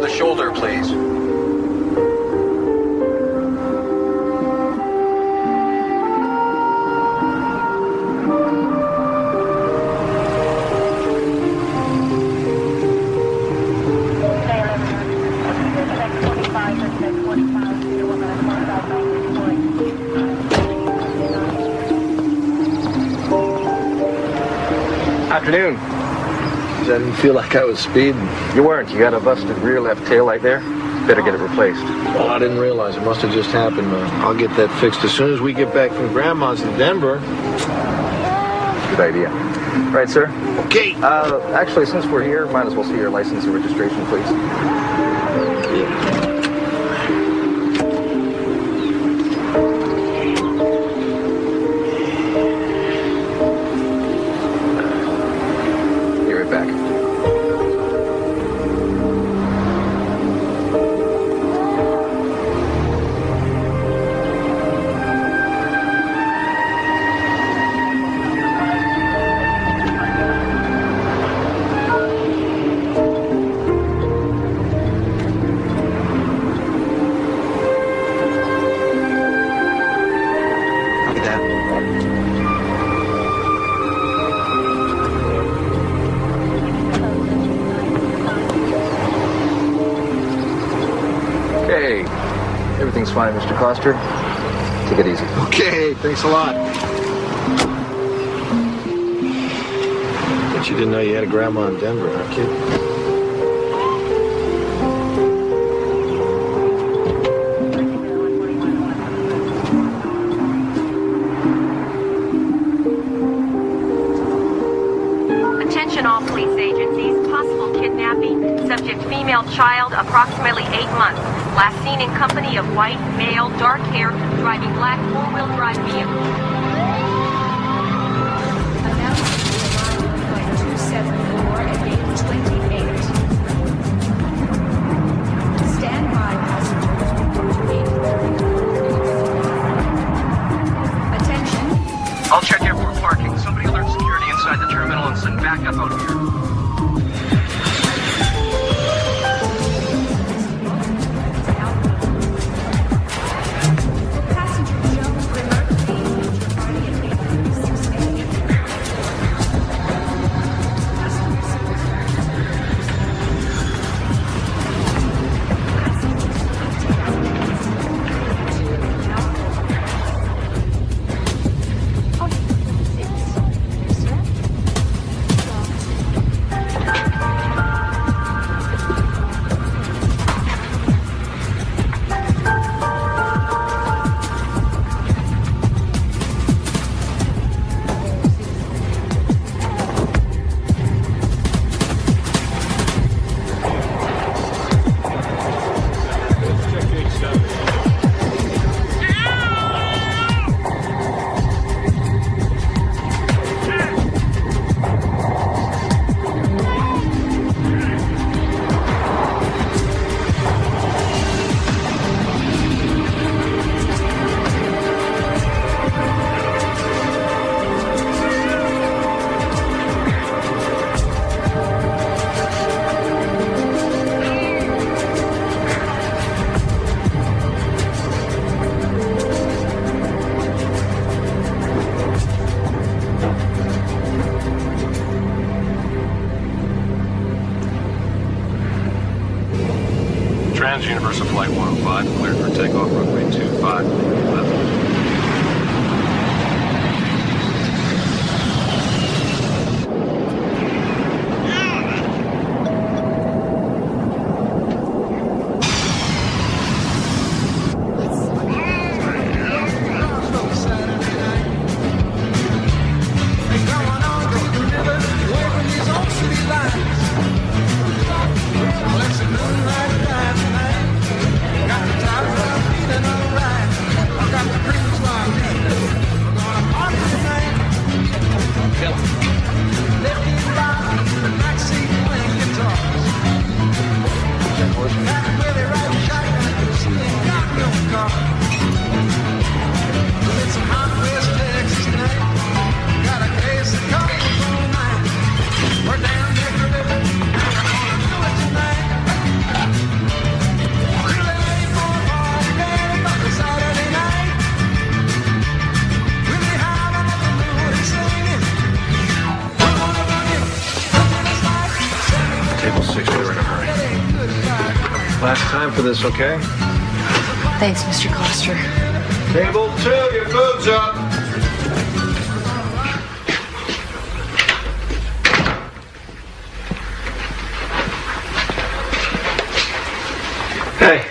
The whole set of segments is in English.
the shoulder, please. Afternoon. I didn't feel like I was speeding. You weren't. You got a busted rear left tail light there. Better get it replaced. Oh, I didn't realize. It must have just happened. I'll get that fixed as soon as we get back from Grandma's in Denver. Good idea. Right, sir? Okay. Actually, since we're here, might as well see your license and registration, please. Yeah. Everything's fine, Mr. Coster. Take it easy. Okay, thanks a lot. Bet you didn't know you had a grandma in Denver, huh, kid? Attention all police agencies. Possible kidnapping. Subject female child, approximately 8 months. Last seen in company of white, male, dark hair, driving black four-wheel drive vehicle. Announced to arrival at 274 at 8:28. Stand by, passengers. Report to 8:30. Attention. I'll check airport parking. Somebody alert security inside the terminal and send backup out here. Trans-Universal Flight 105, cleared for takeoff, runway 25, left. Got the Last time for this, okay? Thanks, Mr. Coster. Table 2, your food's up. Hey.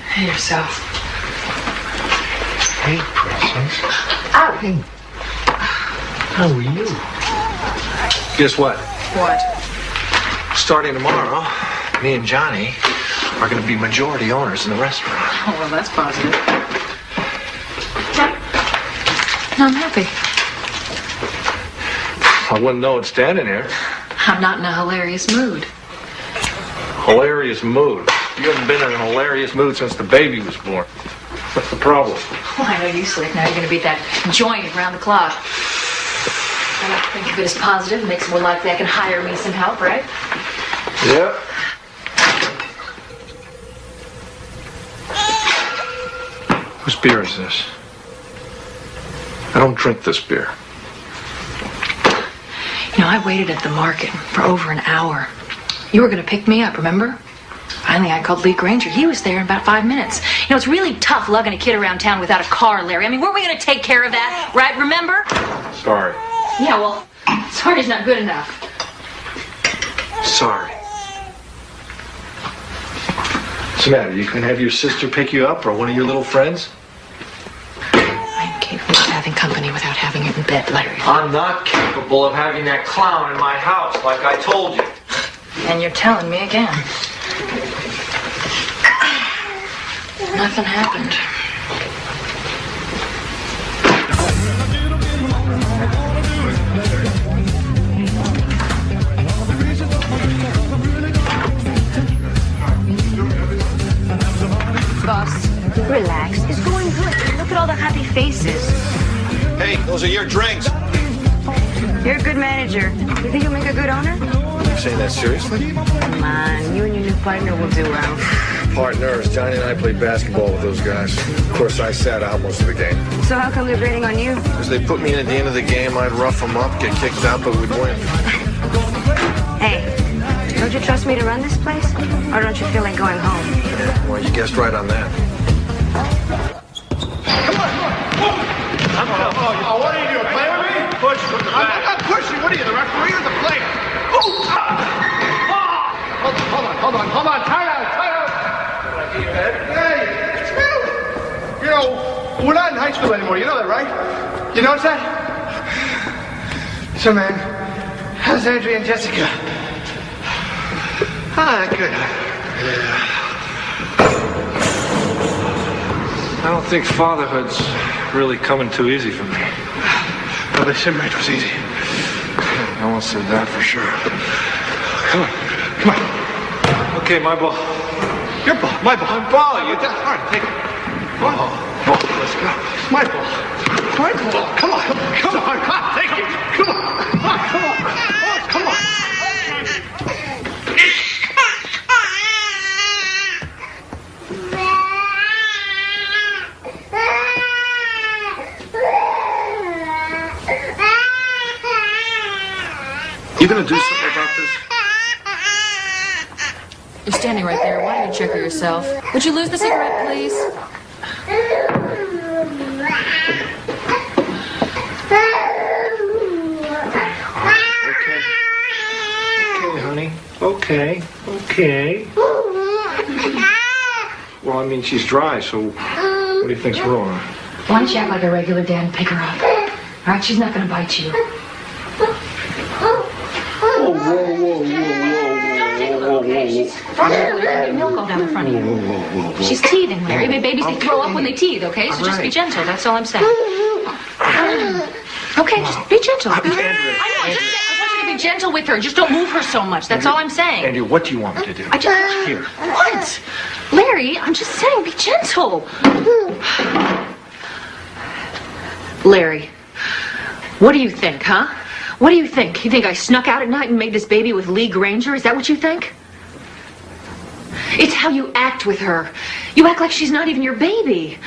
Hey, yourself. Hey, princess. Ow. Hey. How are you? Guess what? What? Starting tomorrow, me and Johnny are going to be majority owners in the restaurant. Oh, well, that's positive. No, I'm happy. I wouldn't know it standing here. I'm not in a hilarious mood. Hilarious mood. You haven't been in a hilarious mood since the baby was born. What's the problem? Well, I know you, Slick. Now you're going to be at that joint around the clock. I like to think of it as positive. It makes it more likely I can hire me some help, right? Yep. Whose beer is this? I don't drink this beer. You know, I waited at the market for over an hour. You were going to pick me up, remember? Finally, I called Lee Granger. He was there in about 5 minutes. You know, it's really tough lugging a kid around town without a car, Larry. I mean, weren't we going to take care of that, right? Remember? Sorry. Yeah, well, sorry's not good enough. Sorry. What's the matter? You can have your sister pick you up or one of your little friends? I'm capable of having company without having it in bed, Larry. I'm not capable of having that clown in my house, like I told you. And you're telling me again. Nothing happened. Boss. Relax. It's going good. Look at all the happy faces. Hey, those are your drinks. You're a good manager. You think you'll make a good owner? You saying that seriously? Come on. You and your new partner will do well. Partners, Johnny and I played basketball with those guys. Of course, I sat out most of the game. So how come they're grading on you? Because they put me in at the end of the game, I'd rough them up, get kicked out, but we'd win. Hey, don't you trust me to run this place? Or don't you feel like going home? Yeah, well, you guessed right on that. Oh, what are you doing? Play with me? Push from the back. I'm not pushing. What are you, the referee or the player? Oh! Hold on. Time out. Hey, you know, we're not in high school anymore. You know that, right? You notice that? So, man, how's Andrea and Jessica? Ah, good. Yeah. I don't think fatherhood's really coming too easy for me. Well, they said marriage was easy. No one said that for sure. Come on. Okay, my ball. Your ball. My ball. My ball, you... All right, take it. Ball. Let's go. My ball. Come on. Take it. Come on. You gonna do something about this? You're standing right there. Why don't you check her yourself? Would you lose the cigarette, please? Okay, honey. Okay. Well, I mean, she's dry, so what do you think's wrong? Why don't you act like a regular dad and pick her up? All right, she's not going to bite you. Okay, she's milk all down the front of you. She's teething, Larry. Babies, they throw up when they teeth, okay? So just be gentle. That's all I'm saying. Okay, just be gentle. I want you to be gentle with her. Just don't move her so much. That's all I'm saying. Andrew, what do you want me to do? Here. What? Larry, I'm just saying, be gentle. Larry, what do you think, huh? What do you think? You think I snuck out at night and made this baby with Lee Granger? Is that what you think? It's how you act with her. You act like she's not even your baby.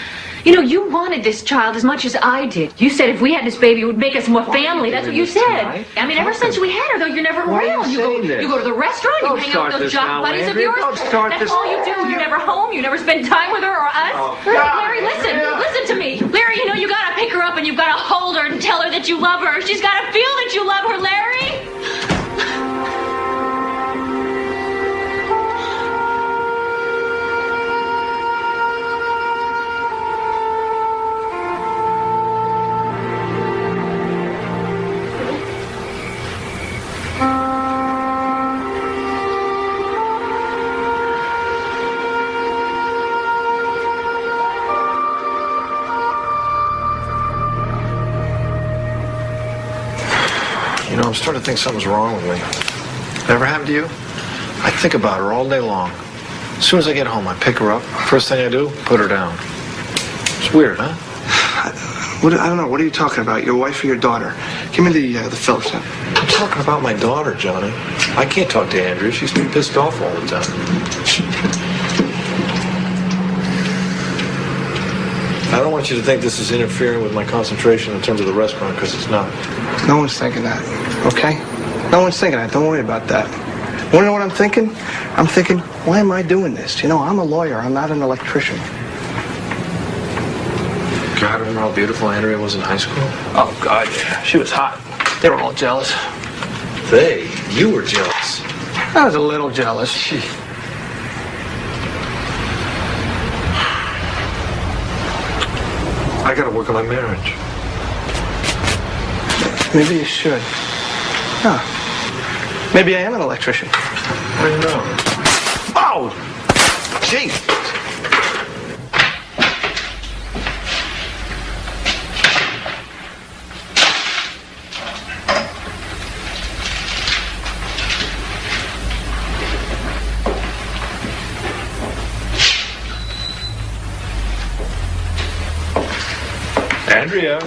You know, you wanted this child as much as I did. You said if we had this baby, it would make us more family. That's what you said. tonight? I mean, ever since we had her, though, you're never Why are you around. saying this? You go to the restaurant, Don't you hang out start with those this jock now, buddies of Andrea. yours. Don't start That's this. all you do. You're never home. You never spend time with her or us. Oh, Larry, listen to me. Larry, you know, you gotta pick her up and you've gotta hold her and tell her that you love her. She's gotta feel that you love her, Larry. You know, I'm starting to think something's wrong with me. Ever happened to you? I think about her all day long. As soon as I get home, I pick her up. First thing I do, put her down. It's weird, huh? I don't know. What are you talking about? Your wife or your daughter? Give me the Phillips. I'm talking about my daughter, Johnny. I can't talk to Andrea. She's been pissed off all the time. I don't want you to think this is interfering with my concentration in terms of the restaurant, because it's not. No one's thinking that, okay? No one's thinking that. Don't worry about that. Want to know what I'm thinking? I'm thinking, why am I doing this? You know, I'm a lawyer. I'm not an electrician. God, remember how beautiful Andrea was in high school? Oh, God, yeah. She was hot. They were all jealous. You were jealous. I was a little jealous. I gotta work on my marriage. Maybe you should. Huh. Maybe I am an electrician. How do you know? Oh! Gee! Andrea.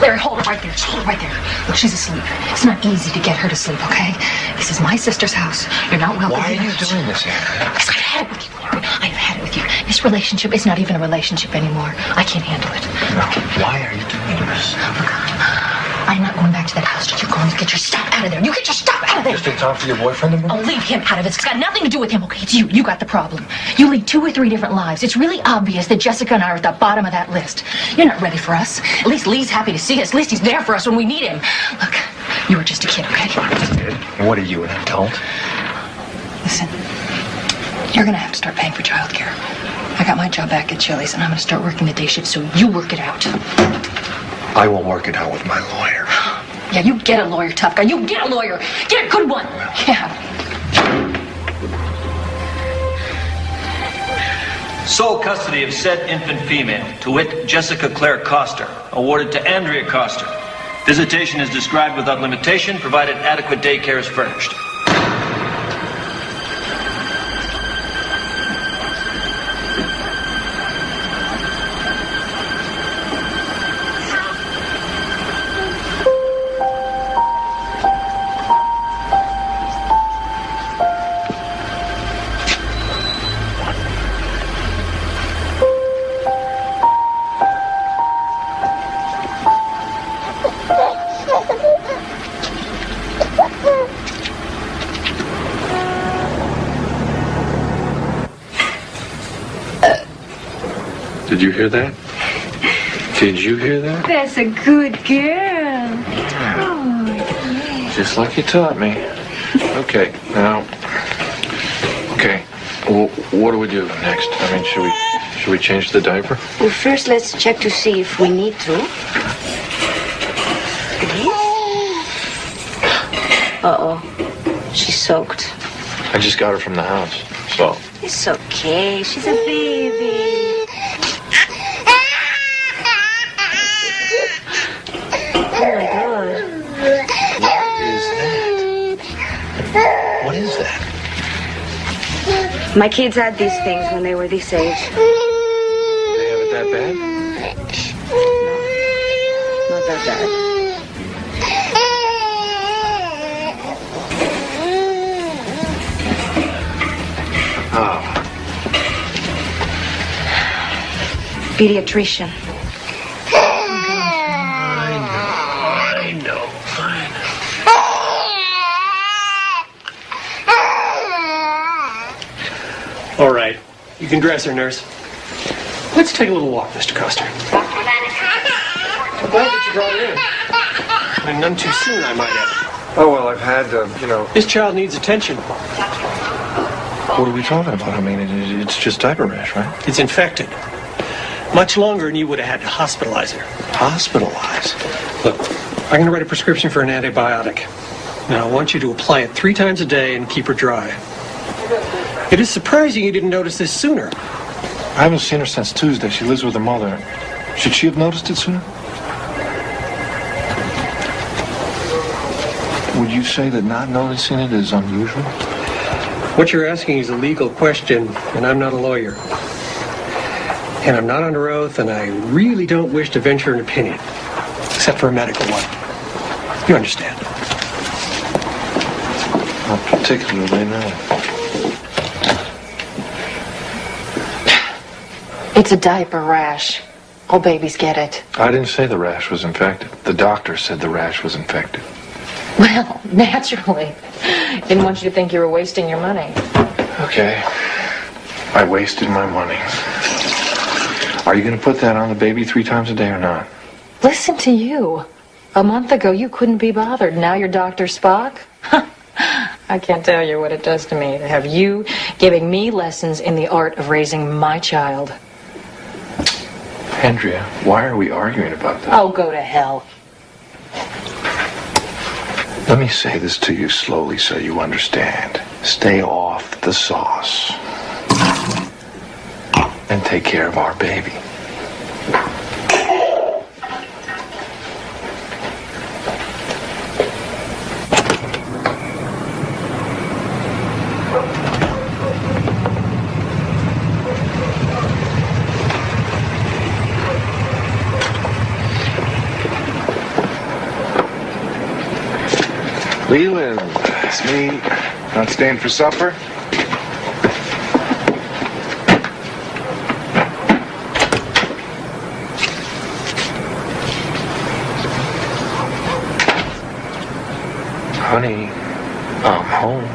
Larry, hold her right there. Just hold her right there. Look, she's asleep. It's not easy to get her to sleep, okay? This is my sister's house. You're not welcome. Why are here. you doing this, Andrea? Because I've had it with you, Larry. I've had it with you. This relationship is not even a relationship anymore. I can't handle it. No. Why are you doing this? Look, I'm not going back to that house till you're going to get your stuff out of there. You get your stuff out of there. Just in time for your boyfriend to move? Oh, leave him out of it. It's got nothing to do with him, okay? It's you. You got the problem. You lead 2 or 3 different lives. It's really obvious that Jessica and I are at the bottom of that list. You're not ready for us. At least Lee's happy to see us. At least he's there for us when we need him. Look, you were just a kid, okay? What are you, an adult? Listen, you're gonna have to start paying for childcare. I got my job back at Chili's, and I'm gonna start working the day shift, so you work it out. I will work it out with my lawyer. Yeah, you get a lawyer, tough guy. You get a lawyer. Get a good one. Yeah. Sole custody of said infant female, to wit, Jessica Claire Coster, awarded to Andrea Coster. Visitation is described without limitation, provided adequate daycare is furnished. Did you hear that? Did you hear that? That's a good girl. Just like you taught me. Okay, now. Okay, Well, what do we do next? I mean, should we change the diaper? Well, first let's check to see if we need to. Uh-oh. She's soaked. I just got her from the house, so. It's okay. She's a baby. Oh, my God. What is that? My kids had these things when they were this age. They have it that bad? Not that bad. Oh. Pediatrician. I know. All right. You can dress her, nurse. Let's take a little walk, Mr. Coster. I'm glad that you brought her in. And none too soon, I might add. Oh, well, I've had, This child needs attention. What are we talking about? I mean, it's just diaper rash, right? It's infected. Much longer and you would have had to hospitalize her. Hospitalized? Look, I'm going to write a prescription for an antibiotic. Now, I want you to apply it 3 times a day and keep her dry. It is surprising you didn't notice this sooner. I haven't seen her since Tuesday. She lives with her mother. Should she have noticed it sooner? Would you say that not noticing it is unusual? What you're asking is a legal question, and I'm not a lawyer. And I'm not under oath, and I really don't wish to venture an opinion, except for a medical one. You understand? Not particularly, no. It's a diaper rash. All babies get it. I didn't say the rash was infected. The doctor said the rash was infected. Well, naturally. Didn't want you to think you were wasting your money. Okay. I wasted my money. Are you going to put that on the baby 3 times a day or not? Listen to you. A month ago, you couldn't be bothered. Now you're Dr. Spock? I can't tell you what it does to me to have you giving me lessons in the art of raising my child. Andrea, why are we arguing about this? Oh, go to hell. Let me say this to you slowly so you understand. Stay off the sauce. And take care of our baby. Leland, it's me. Not staying for supper? Honey, I'm home.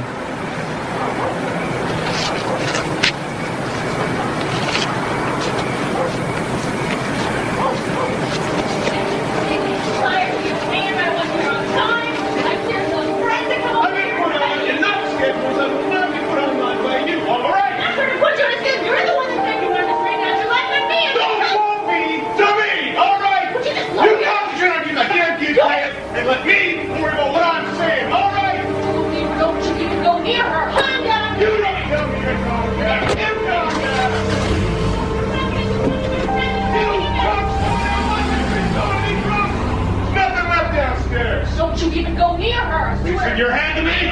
Don't you even go near her! You send your hand to me!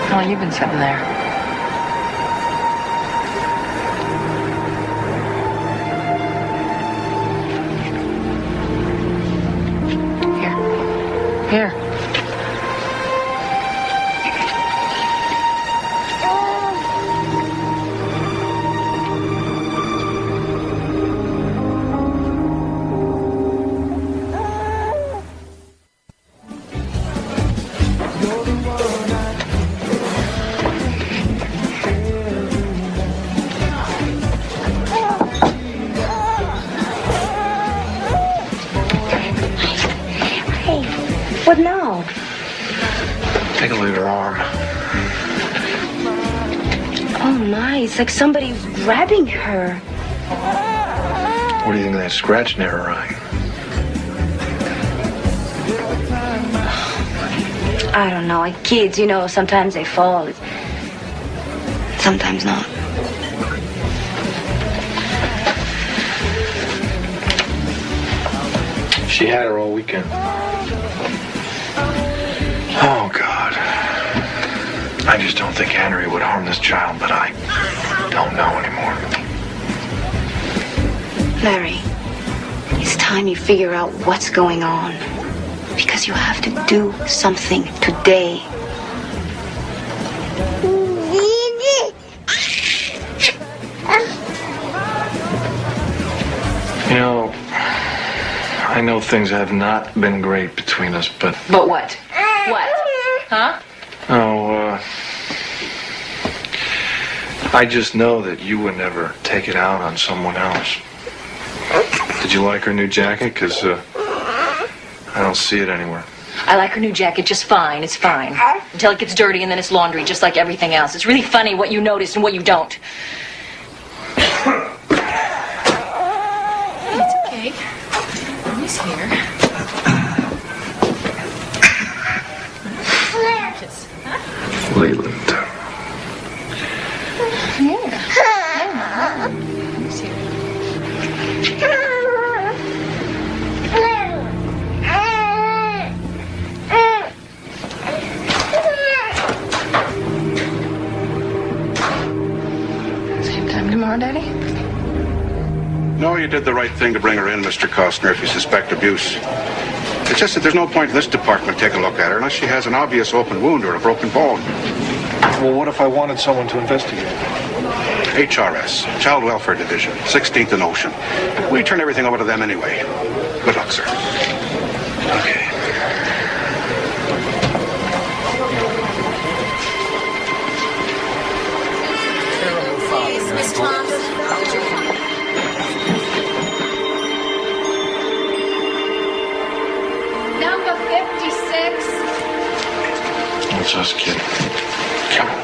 How long you been sitting there? Here. What now? Take a look at her arm. Oh my, it's like somebody grabbing her. What do you think of that scratch near her eye? I don't know. Like kids, you know, sometimes they fall. Sometimes not. She had her all weekend. Oh, God. I just don't think Andrea would harm this child, but I don't know anymore. Larry, it's time you figure out what's going on. Because you have to do something today. You know, I know things have not been great between us, but... But what? What? Huh? I just know that you would never take it out on someone else. Did you like her new jacket? Because, I don't see it anywhere. I like her new jacket just fine. It's fine. Until it gets dirty and then it's laundry, just like everything else. It's really funny what you notice and what you don't. It's okay. Mommy's here. Leland. Here. Mommy's here. Same time tomorrow, Daddy? No, you did the right thing to bring her in, Mr. Costner, if you suspect abuse. It's just that there's no point in this department taking a look at her unless she has an obvious open wound or a broken bone. Well, what if I wanted someone to investigate? HRS, Child Welfare Division, 16th and Ocean. We turn everything over to them anyway. Good luck, sir. Okay. Please, Miss Thompson. Number 56. It's us, kid. Come on.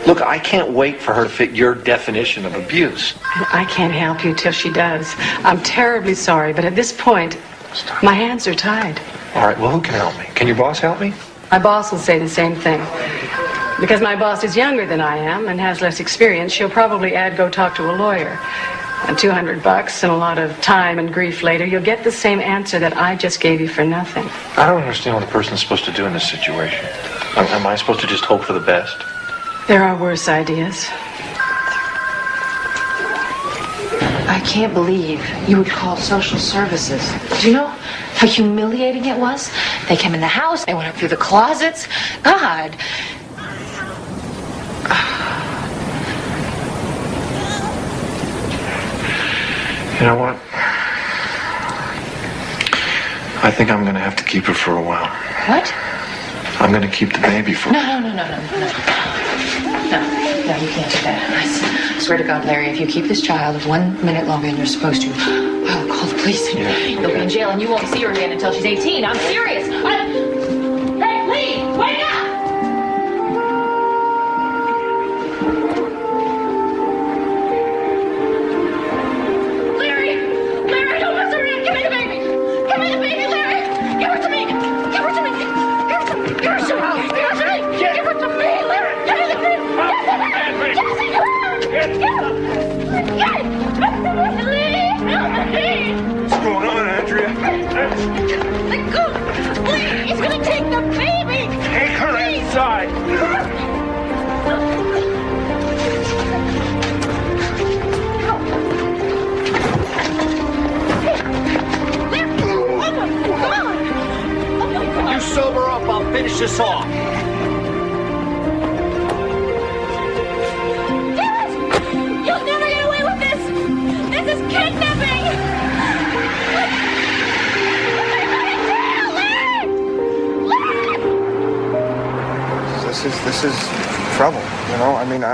Look, I can't wait for her to fit your definition of abuse. I can't help you till she does. I'm terribly sorry, but at this point, my hands are tied. All right, well, who can help me? Can your boss help me? My boss will say the same thing. Because my boss is younger than I am and has less experience, she'll probably add go talk to a lawyer. And $200 and a lot of time and grief later, you'll get the same answer that I just gave you for nothing. I don't understand what a person's supposed to do in this situation. Am I supposed to just hope for the best? There are worse ideas. I can't believe you would call social services. Do you know how humiliating it was? They came in the house, they went up through the closets. God. You know what? I think I'm going to have to keep her for a while. What? I'm going to keep the baby for... No, you can't do that. I swear to God, Larry, if you keep this child 1 minute longer than you're supposed to, I'll call the police. You'll be in jail and you won't see her again until she's 18. I'm serious. Hey, Lee, wake up! Larry, don't mess around. Give me the baby. Give me the baby, Larry. Give her to me. Give her to me. Give her to me. Give her to me. Give her to me, Larry. Give me the baby. Jesse, come on. What's going on, Andrea? Let go! Please! He's gonna take the baby! Take her inside! When you sober up, I'll finish this off. You'll never get away with this! This is kidnapping! This is trouble, you know? I mean,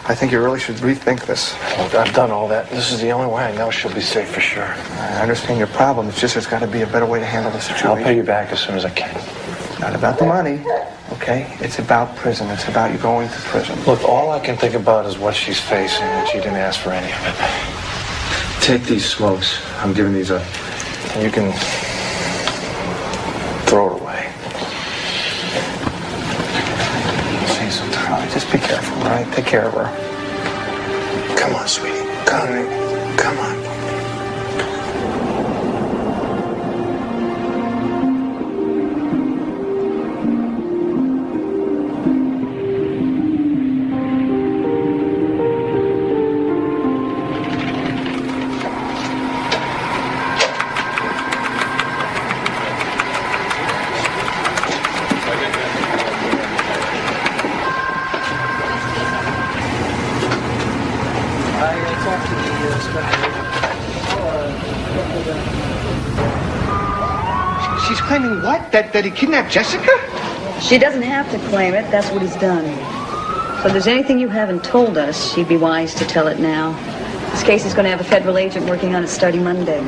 I think you really should rethink this. Look, I've done all that. This is the only way I know she'll be safe for sure. I understand your problem. It's just there's got to be a better way to handle the situation. I'll pay you back as soon as I can. It's not about the money, okay? It's about prison. It's about you going to prison. Look, all I can think about is what she's facing, and she didn't ask for any of it. Take these smokes. I'm giving these up. And you can throw it away. See you sometime. All right, just be careful, all right? Take care of her. Come on, sweetie. Come on. She's claiming what? That he kidnapped Jessica? She doesn't have to claim it. That's what he's done. So if there's anything you haven't told us, she'd be wise to tell it now. This case is going to have a federal agent working on it starting Monday.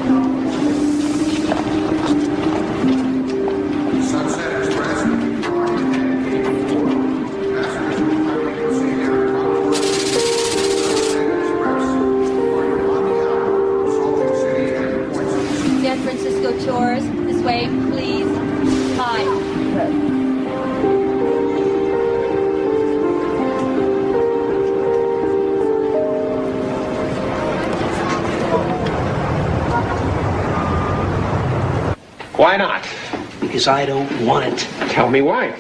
San Francisco Tours. This way, please. Hi. Why not? Because I don't want it. Tell me why.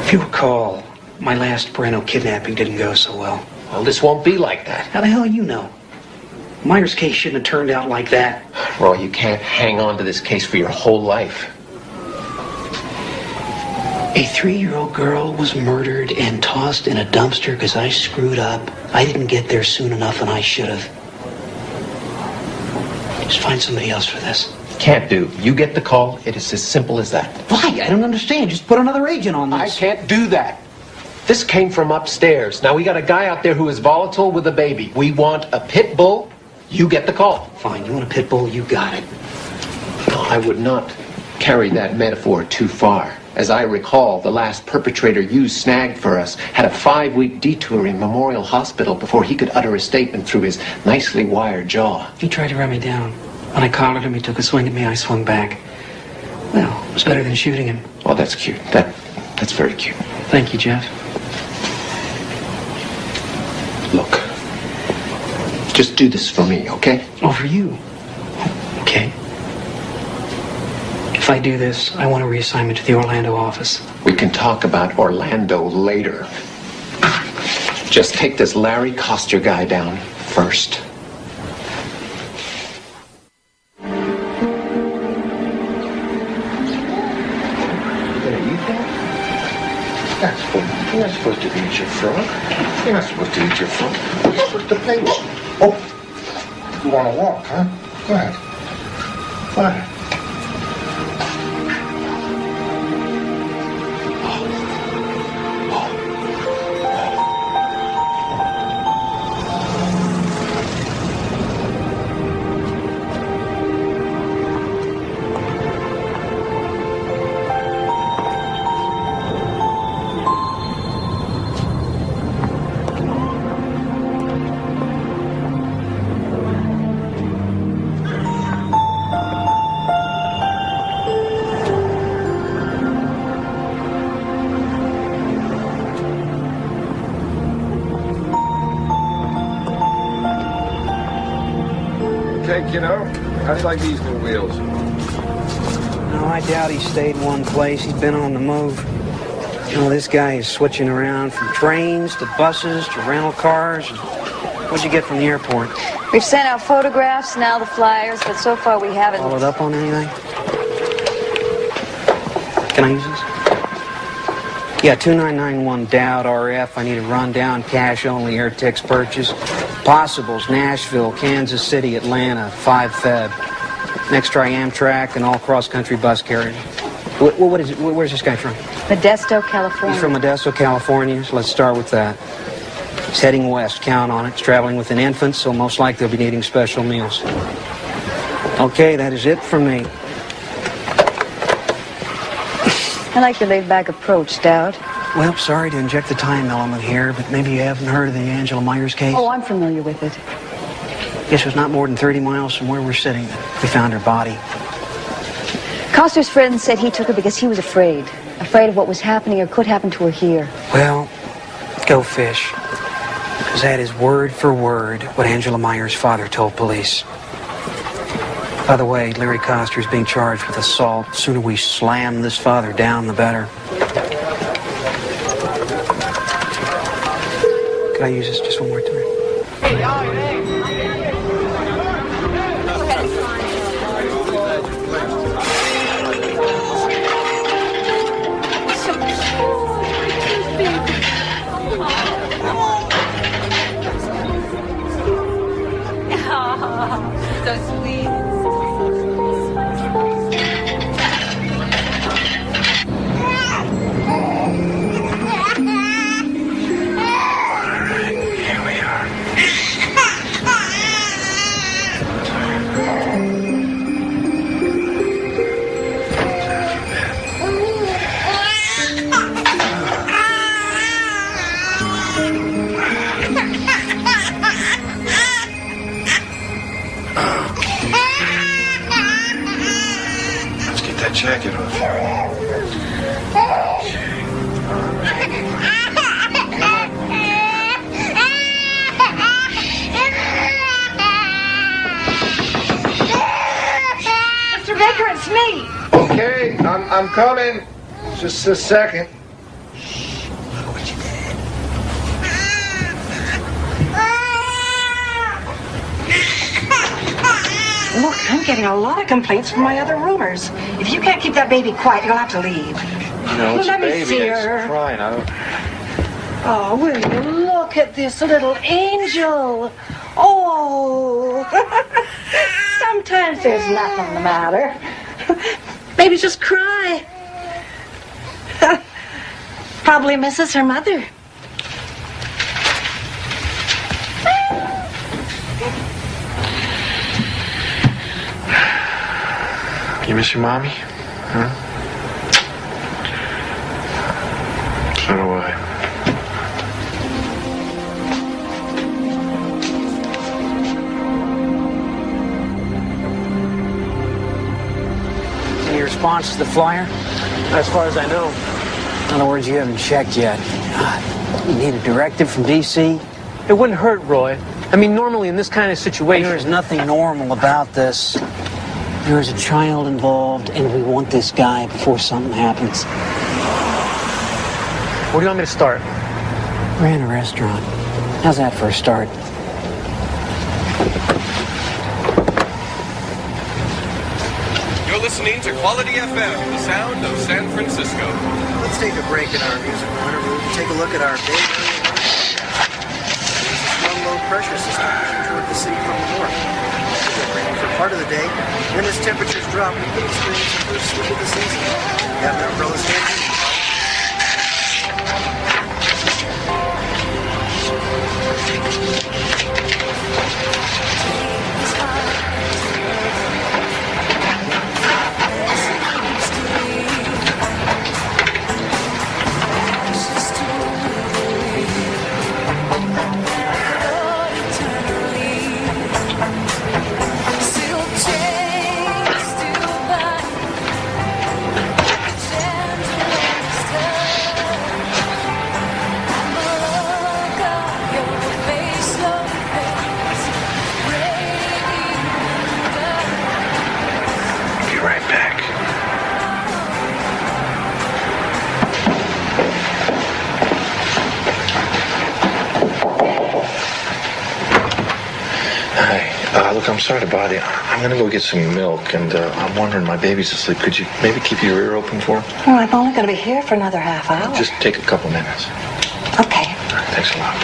If you recall, my last Breno kidnapping didn't go so well. Well, this won't be like that. How the hell you know? Myers' case shouldn't have turned out like that. Roy, you can't hang on to this case for your whole life. A 3-year-old girl was murdered and tossed in a dumpster because I screwed up. I didn't get there soon enough, and I should have. Just find somebody else for this. Can't do. You get the call. It is as simple as that. Why? I don't understand. Just put another agent on this. I can't do that. This came from upstairs. Now, we got a guy out there who is volatile with a baby. We want a pit bull. You get the call. Fine. You want a pit bull? You got it. No, I would not carry that metaphor too far. As I recall, the last perpetrator you snagged for us had a 5-week detour in Memorial Hospital before he could utter a statement through his nicely wired jaw. He tried to run me down. When I collared him, he took a swing at me. I swung back. Well, it was better than shooting him. Oh, that's cute. That's very cute. Thank you, Jeff. Look, just do this for me, okay? Oh, for you? Okay. If I do this, I want a reassignment to the Orlando office. We can talk about Orlando later. Just take this Larry Coster guy down first. You're not supposed to eat your frog. You're not supposed to eat your frog. You're supposed to play with it. Oh, you want to walk, huh? Go ahead. Go ahead. You know, how do you like these new wheels? No, I doubt he stayed in one place. He's been on the move. You know, this guy is switching around from trains to buses to rental cars. What'd you get from the airport? We've sent out photographs, now the flyers, but so far we haven't... Followed up on anything? Can I use this? Yeah, 2991 Dowd RF. I need a rundown, cash-only AirTix purchase. Possibles, Nashville, Kansas City, Atlanta, 5 Feb. Next try Amtrak and all cross-country bus carriers. What is it? Where's this guy from? Modesto, California. He's from Modesto, California, so let's start with that. He's heading west, count on it. He's traveling with an infant, so most likely he'll be needing special meals. Okay, that is it from me. I like your laid-back approach, Dowd. Well, sorry to inject the time element here, but maybe you haven't heard of the Angela Myers case? Oh, I'm familiar with it. Guess it was not more than 30 miles from where we're sitting that we found her body. Coster's friend said he took her because he was afraid of what was happening or could happen to her here. Well, go fish. Because that is word for word what Angela Myers' father told police. By the way, Larry Coster is being charged with assault. The sooner we slam this father down, the better. Could I use this just one more time? So sweet. Here we are. Let's get that jacket off Mr. Baker, it's me. Okay, I'm coming. Just a second. Look, I'm getting a lot of complaints from my other roomers. If you can't keep that baby quiet, you'll have to leave. You know, it's Let a me baby. see It's her. crying. Oh, will you look at this little angel? Oh, sometimes there's nothing the matter. Maybe just cry. Probably misses her mother. You miss your mommy? Huh? So do I. Any response to the flyer? As far as I know. In other words, you haven't checked yet. God, you need a directive from D.C.? It wouldn't hurt, Roy. I mean, normally in this kind of situation... There is nothing normal about this. There is a child involved, and we want this guy before something happens. Where do you want me to start? We're in a restaurant. How's that for a start? You're listening to Quality FM, the sound of San Francisco. Let's take a break in our music interview and take a look at our big strong low pressure system pushing toward the city from the north. For part of the day, when as temperatures drop, we can experience the first sleep of the season. Have an umbrella standing. Be right back. Hi. Look, I'm sorry to bother you. I'm gonna go get some milk, and I'm wondering, my baby's asleep. Could you maybe keep your ear open for her? Well, I'm only going to be here for another half hour. Just take a couple minutes. Okay. All right, thanks a lot.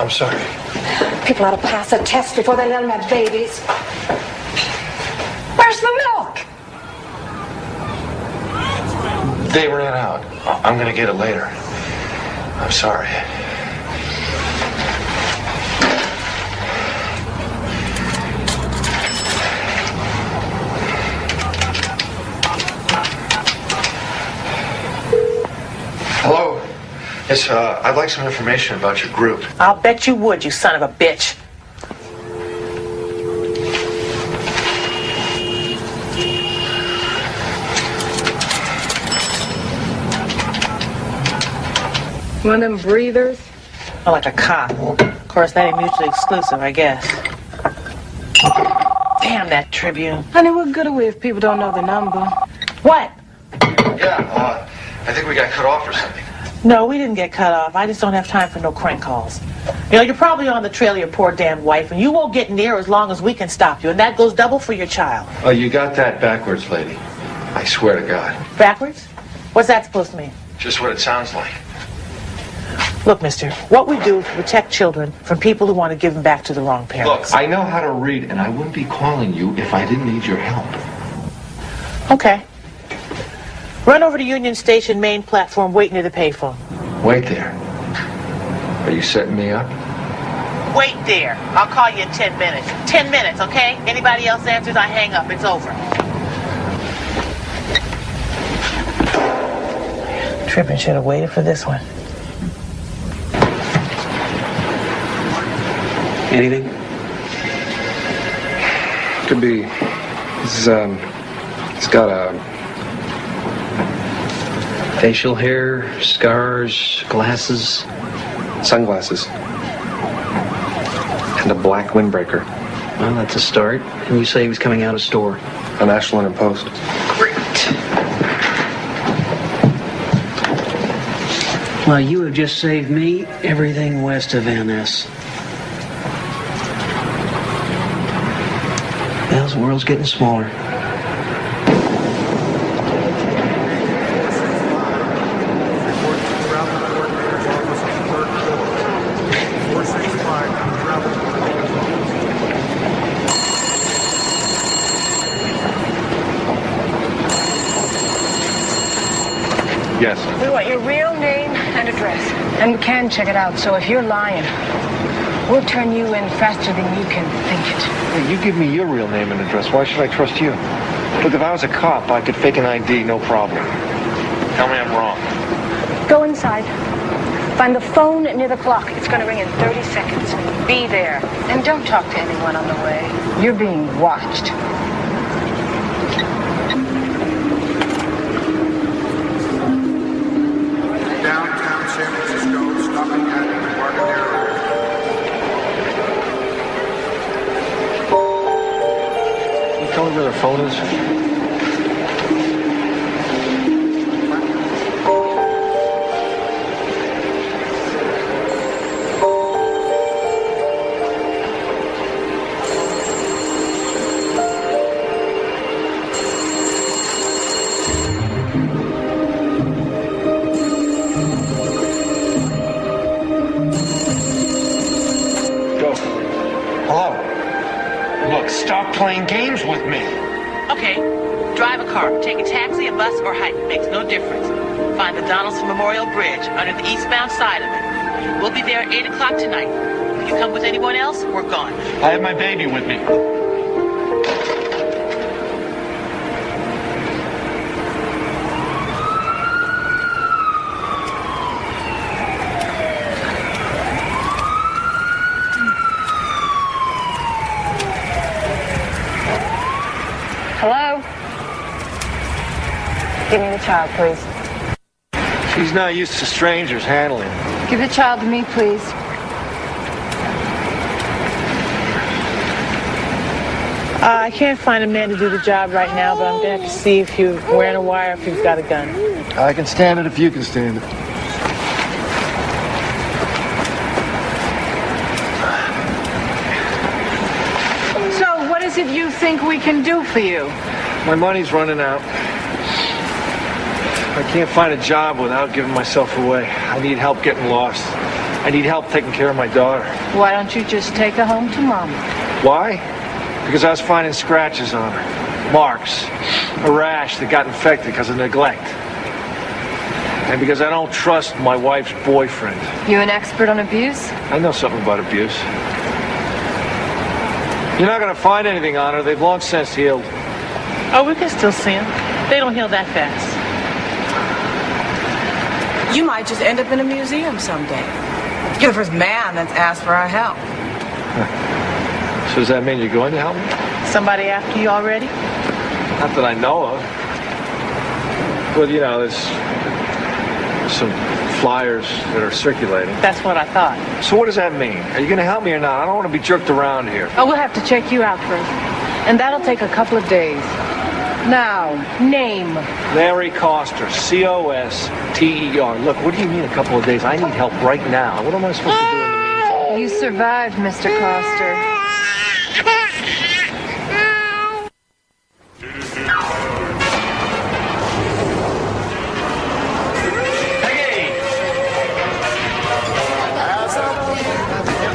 I'm sorry. People ought to pass a test before they let them have babies. Where's the milk? They ran out. I'm gonna get it later. I'm sorry. Hello. Yes, I'd like some information about your group. I'll bet you would, you son of a bitch. One of them breathers? Oh, like a cop. Of course, that ain't mutually exclusive, I guess. Damn that Tribune. Honey, what good are we if people don't know the number? What? Yeah, I think we got cut off or something. No, we didn't get cut off. I just don't have time for no crank calls. You know, you're probably on the trail of your poor damn wife, and you won't get near as long as we can stop you, and that goes double for your child. Oh, you got that backwards, lady. I swear to God. Backwards? What's that supposed to mean? Just what it sounds like. Look, mister, what we do is protect children from people who want to give them back to the wrong parents. Look, I know how to read, and I wouldn't be calling you if I didn't need your help. Okay. Run over to Union Station main platform, wait near the payphone. Wait there. Are you setting me up? Wait there. I'll call you in 10 minutes. 10 minutes, okay? Anybody else answers, I hang up. It's over. Trippin' should have waited for this one. Anything? Could be. It's got a Facial hair, scars, glasses. sunglasses and a black windbreaker. Well, that's a start. And you say he was coming out of store? An Ashland and Post. Great. Well, you have just saved me everything west of Van Ness. Well, the world's getting smaller. Yes. We want your real name and address. And we can check it out, so if you're lying, we'll turn you in faster than you can think it. Hey, you give me your real name and address. Why should I trust you? Look, if I was a cop, I could fake an ID, no problem. Tell me I'm wrong. Go inside. Find the phone near the clock. It's going to ring in 30 seconds. Be there. And don't talk to anyone on the way. You're being watched. Downtown San Francisco, stopping at Embarcadero. Can you tell me where their phone is? Stop playing games with me. Okay, drive a car, take a taxi, a bus, or hike. Makes no difference. Find the Donaldson Memorial Bridge under the eastbound side of it. We'll be there at 8 o'clock tonight. If you come with anyone else, we're gone. I have my baby with me. Hello? Give me the child, please. She's not used to strangers handling her. Give the child to me, please. I can't find a man to do the job right now, but I'm going to have to see if you're wearing a wire, if you've got a gun. I can stand it if you can stand it. So, what is it you think we can do for you? My money's running out. I can't find a job without giving myself away. I need help getting lost. I need help taking care of my daughter. Why don't you just take her home to Mama? Why? Because I was finding scratches on her. Marks. A rash that got infected because of neglect. And because I don't trust my wife's boyfriend. You an expert on abuse? I know something about abuse. You're not going to find anything on her. They've long since healed. Oh, we can still see them. They don't heal that fast. You might just end up in a museum someday. You're the first man that's asked for our help. So does that mean you're going to help me? Somebody after you already? Not that I know of. Well, you know, there's some flyers that are circulating. That's what I thought. So what does that mean? Are you going to help me or not? I don't want to be jerked around here. Oh, we'll have to check you out first. And that'll take a couple of days. Now, name. Larry Coster, C-O-S-T-E-R. Look, what do you mean a couple of days? I need help right now. What am I supposed to do in the meantime? You survived, Mr. Coster.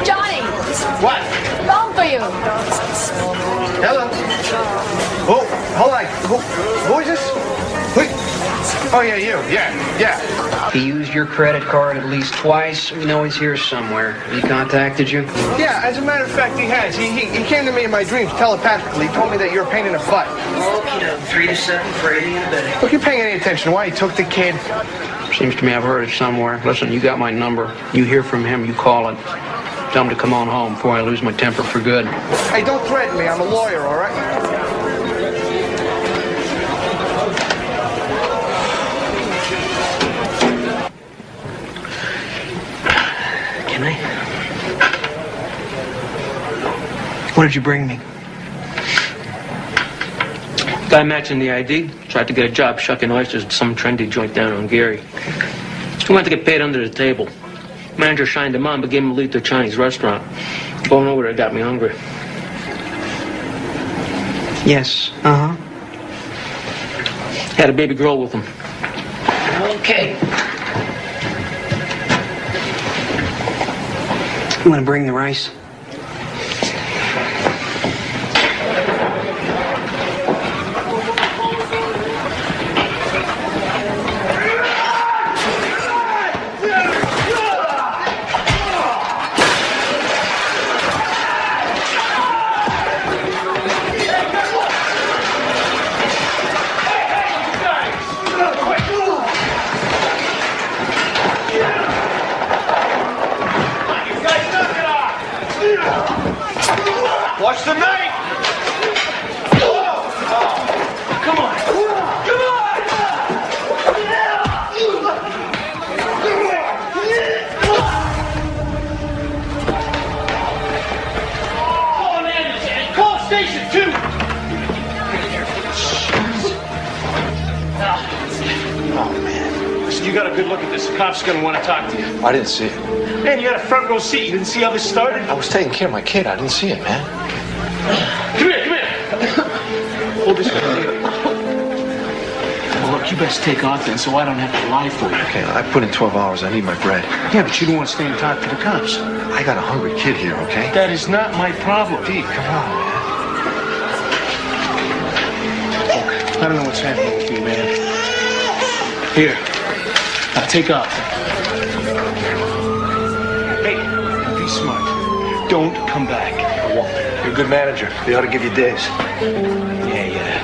Johnny! What? Phone for you. Hello. Oh, hold on. Who is this? Oh, yeah, you. Yeah. He used your credit card at least twice. We know he's here somewhere. He contacted you? Yeah, as a matter of fact, he has. He came to me in my dreams telepathically. He told me that you're a pain in the butt. Okay, 3 to 7 for 80 in a bed. Look, you paying any attention? Why he took the kid? Seems to me I've heard it somewhere. Listen, you got my number. You hear from him, you call it. Tell him to come on home before I lose my temper for good. Hey, don't threaten me. I'm a lawyer, all right? Can I? What did you bring me? Guy matching the ID. Tried to get a job shucking oysters at some trendy joint down on Gary. He wanted to get paid under the table. Manager shined him on, but gave him a lead to a Chinese restaurant. Going over there got me hungry. Yes, uh-huh. Had a baby girl with him. Okay. You want to bring the rice? Watch the knife! Come on! Come Call an ambulance and call station 2! Oh, man. Listen, you got a good look at this. The cop's gonna want to talk to you. I didn't see it. Man, you had a front row seat. You didn't see how this started? I was taking care of my kid. I didn't see it, man. Come here. Hold this one. Well, look, you best take off then so I don't have to lie for you. Okay, I put in 12 hours. I need my bread. Yeah, but you don't want to stay and talk to the cops. I got a hungry kid here, okay? That is not my problem. Pete, come on, man. Look, I don't know what's happening with you, man. Here. Now take off. Hey, be smart. Don't come back. I won't. You're a good manager. They ought to give you days. Yeah.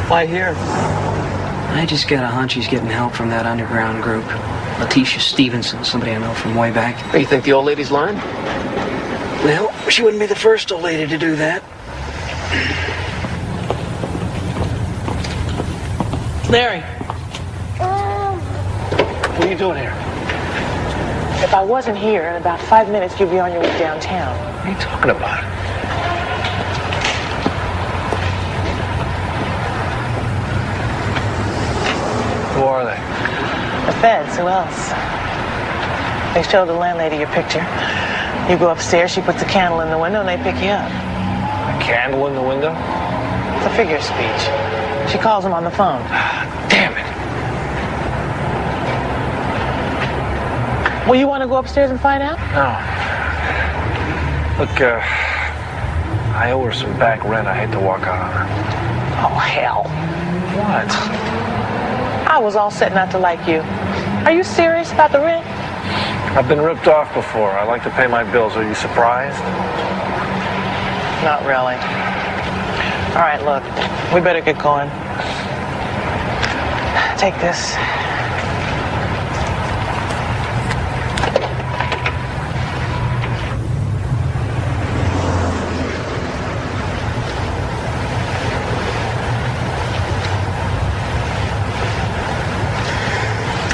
Why here? I just got a hunch he's getting help from that underground group. Letitia Stevenson, somebody I know from way back. Hey, you think the old lady's lying? Well, she wouldn't be the first old lady to do that. Larry, What are you doing here? if I wasn't here, in about 5 minutes, you'd be on your way downtown. What are you talking about? Who are they? The feds, who else? They showed the landlady your picture. You go upstairs, she puts a candle in the window, and they pick you up. A candle in the window? It's a figure of speech. She calls them on the phone. Damn it. Well, you want to go upstairs and find out? No. Look, I owe her some back rent. I hate to walk out on her. Oh, hell. What? I was all set not to like you. Are you serious about the rent? I've been ripped off before. I like to pay my bills. Are you surprised? Not really. All right, look, we better get going. Take this.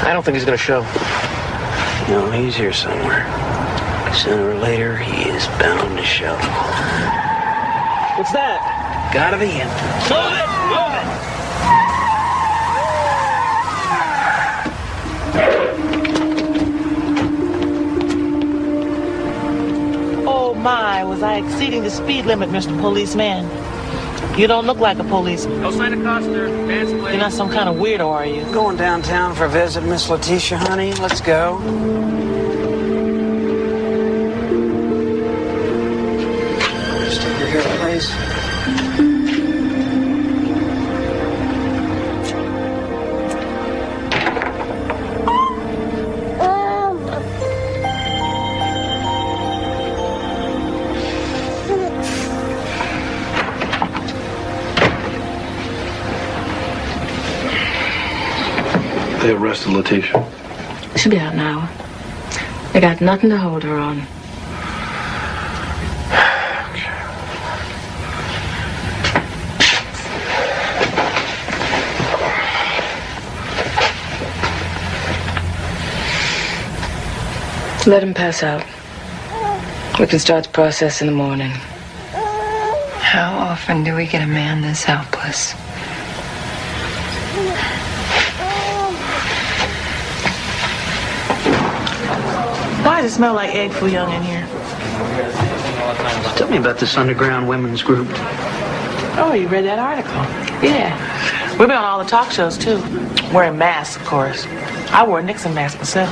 I don't think he's going to show. No, he's here somewhere. Sooner or later, he is bound to show. What's that? Gotta be him. Move it! Move it! Oh my, was I exceeding the speed limit, Mr. Policeman? You don't look like a policeman. No sign of Coster. Dance, please. You're not some kind of weirdo, are you? Going downtown for a visit, Miss Letitia, honey. Let's go. Stick your hair, please. They arrested Letitia. She'll be out now. They got nothing to hold her on. Let him pass out. We can start the process in the morning. How often do we get a man this helpless? Why does it smell like egg foo young in here? Tell me about this underground women's group. Oh, you read that article? Yeah. We've been on all the talk shows, too. Wearing masks, of course. I wore a Nixon mask myself.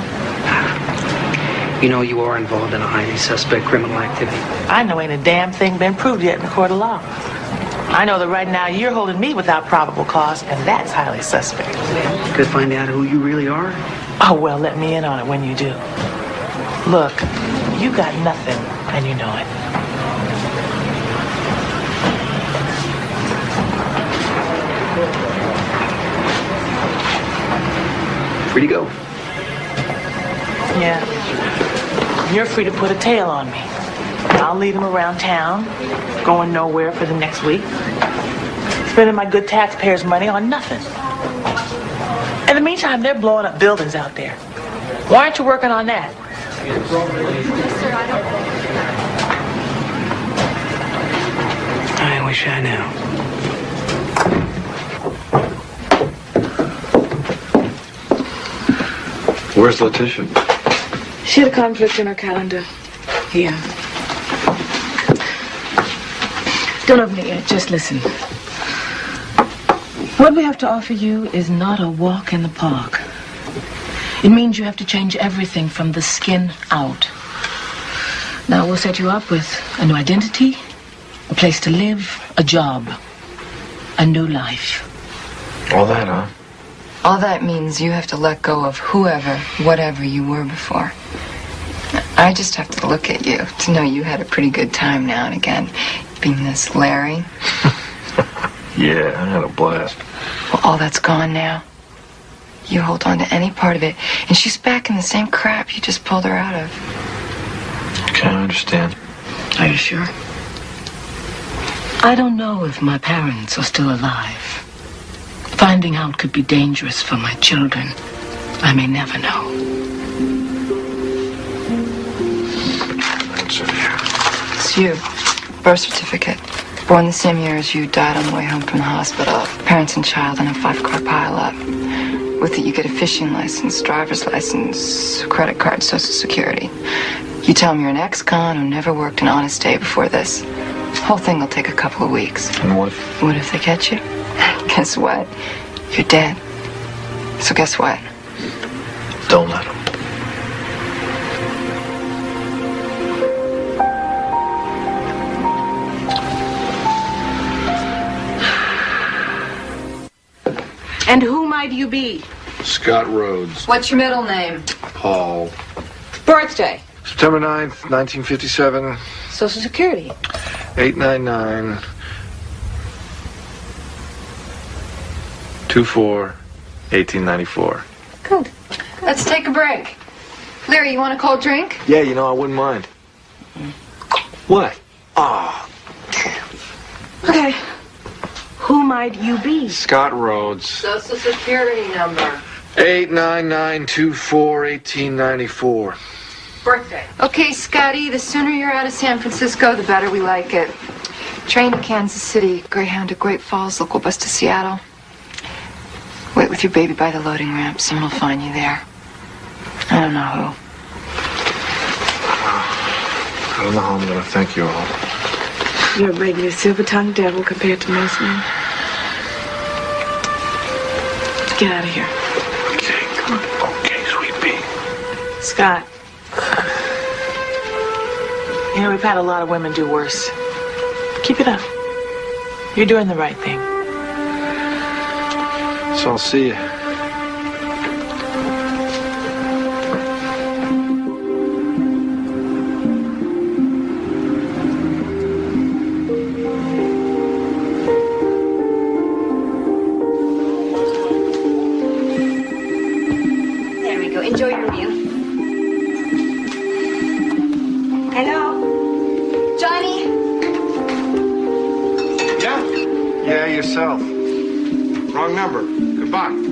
You know you are involved in a highly suspect criminal activity. I know ain't a damn thing been proved yet in a court of law. I know that right now you're holding me without probable cause, and that's highly suspect. Could find out who you really are? Oh, well, let me in on it when you do. Look, you got nothing, and you know it. Free to go. Yeah. You're free to put a tail on me. I'll lead him around town, going nowhere for the next week, spending my good taxpayers' money on nothing. In the meantime, they're blowing up buildings out there. Why aren't you working on that? I wish I knew. Where's Letitia? She had a conflict in her calendar. Here. Don't open it yet, just listen. What we have to offer you is not a walk in the park. It means you have to change everything from the skin out. Now, we'll set you up with a new identity, a place to live, a job, a new life. All that, huh? All that means you have to let go of whoever, whatever you were before. I just have to look at you to know you had a pretty good time now and again, being this Larry. Yeah, I had a blast. Well, all that's gone now. You hold on to any part of it, and she's back in the same crap you just pulled her out of. Okay, I understand. Are you sure? I don't know if my parents are still alive. Finding out could be dangerous for my children. I may never know. It's you. Birth certificate. Born the same year as you, died on the way home from the hospital. Parents and child in a 5-car pileup. With it, you get a fishing license, driver's license, credit card, Social Security. You tell them you're an ex-con who never worked an honest day before this. The whole thing will take a couple of weeks. And what? What if they catch you? Guess what? You're dead. So guess what? Don't let them. might you be? Scott Rhodes. What's your middle name? Paul. Birthday. September 9th, 1957. Social Security. 899 24 1894. Good. Let's take a break. Larry, you want a cold drink? Yeah, you know, I wouldn't mind. What? Ah, Okay. Who might you be? Scott Rhodes. Social Security number. 899 24 1894. Birthday. Okay, Scotty, the sooner you're out of San Francisco, the better we like it. Train to Kansas City, Greyhound to Great Falls, local bus to Seattle. Wait with your baby by the loading ramp. Someone will find you there. I don't know who. I don't know how I'm going to thank you all. You're a regular silver-tongued devil compared to most men. Get out of here. Okay, come on. Okay, sweet pea. Scott. You know, we've had a lot of women do worse. Keep it up. You're doing the right thing. So I'll see you. There we go. Enjoy your meal. Hello? Johnny? Yeah, yourself. Wrong number. Goodbye.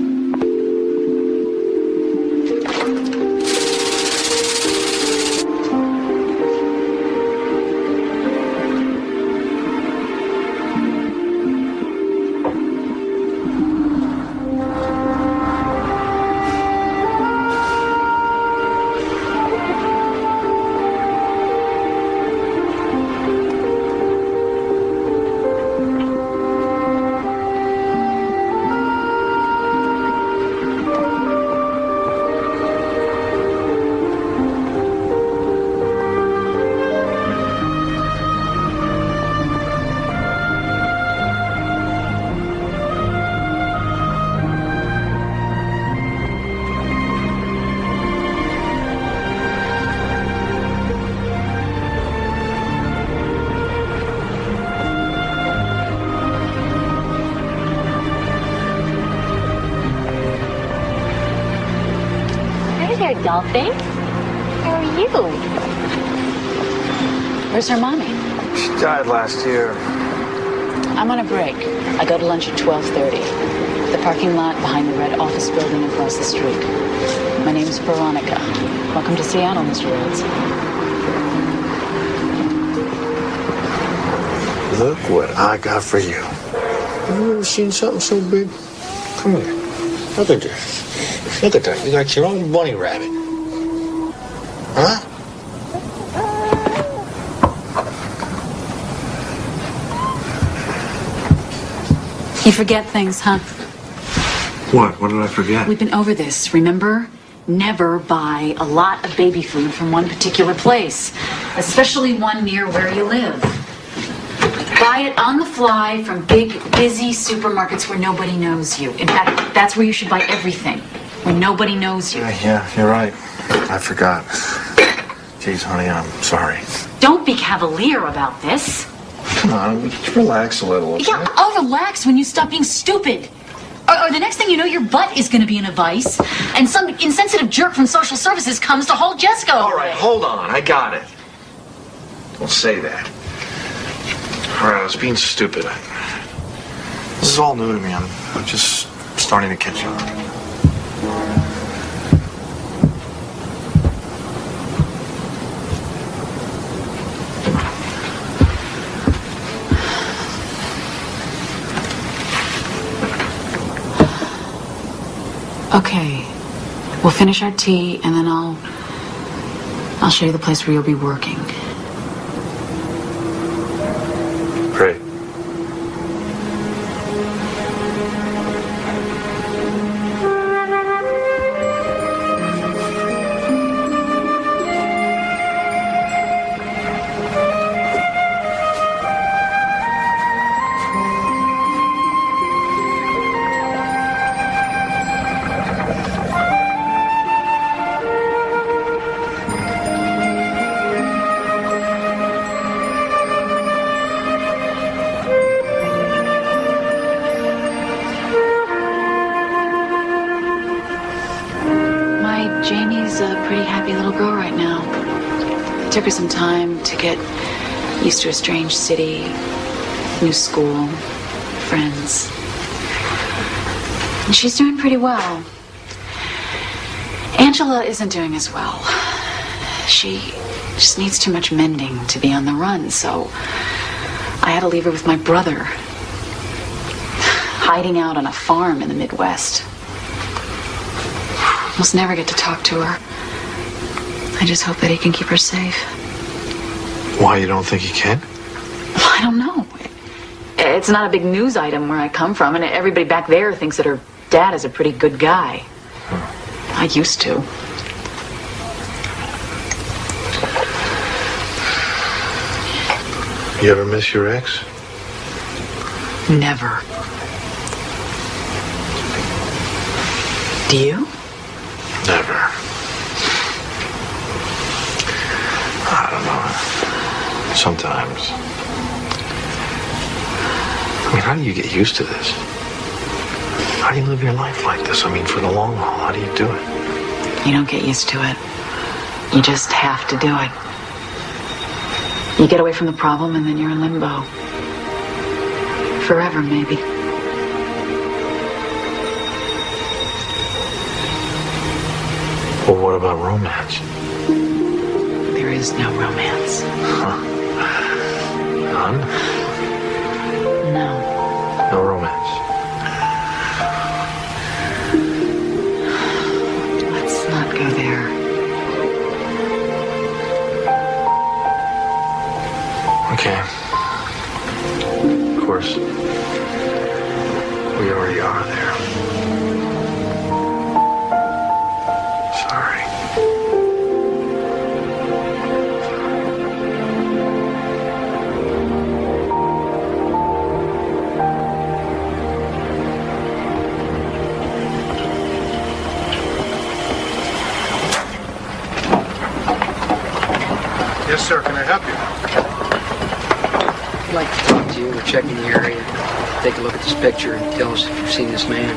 Hey there, Dolphin. How are you? Where's her mommy? She died last year. I'm on a break. I go to lunch at 12:30. The parking lot behind the red office building across the street. My name's Veronica. Welcome to Seattle, Mr. Rhodes. Look what I got for you. Have you ever seen something so big? Come here. Look at this. Look at that. You got your own bunny rabbit. Huh? You forget things, huh? What? What did I forget? We've been over this, remember? Never buy a lot of baby food from one particular place, especially one near where you live. Buy it on the fly from big, busy supermarkets where nobody knows you. In fact, that's where you should buy everything, where nobody knows you. Yeah, you're right. I forgot. Jeez, honey, I'm sorry. Don't be cavalier about this. Come on, just relax a little, okay? Yeah, I'll relax when you stop being stupid. Or the next thing you know, your butt is going to be in a vice, and some insensitive jerk from social services comes to hold Jessica. All right, hold on. I got it. Don't say that. All right, I was being stupid. This is all new to me. I'm just starting to catch on. Okay, we'll finish our tea, and then I'll show you the place where you'll be working. Great. It took her some time to get used to a strange city, new school, friends. And she's doing pretty well. Angela isn't doing as well. She just needs too much mending to be on the run, so I had to leave her with my brother, hiding out on a farm in the Midwest. Almost never get to talk to her. I just hope that he can keep her safe. Why, you don't think he can? Well, I don't know. It's not a big news item where I come from, and everybody back there thinks that her dad is a pretty good guy. I used to. You ever miss your ex? Never. Do you? Never. I don't know. Sometimes. I mean, how do you get used to this? How do you live your life like this? I mean, for the long haul, how do you do it? You don't get used to it. You just have to do it. You get away from the problem and then you're in limbo. Forever, maybe. Well, what about romance? There is no romance. Huh. None? No. No romance. Let's not go there. Okay. Of course, we already are there. Sorry. Yes, sir. Can I help you? I'd like to talk to you. We're checking the area. Take a look at this picture and tell us if you've seen this man.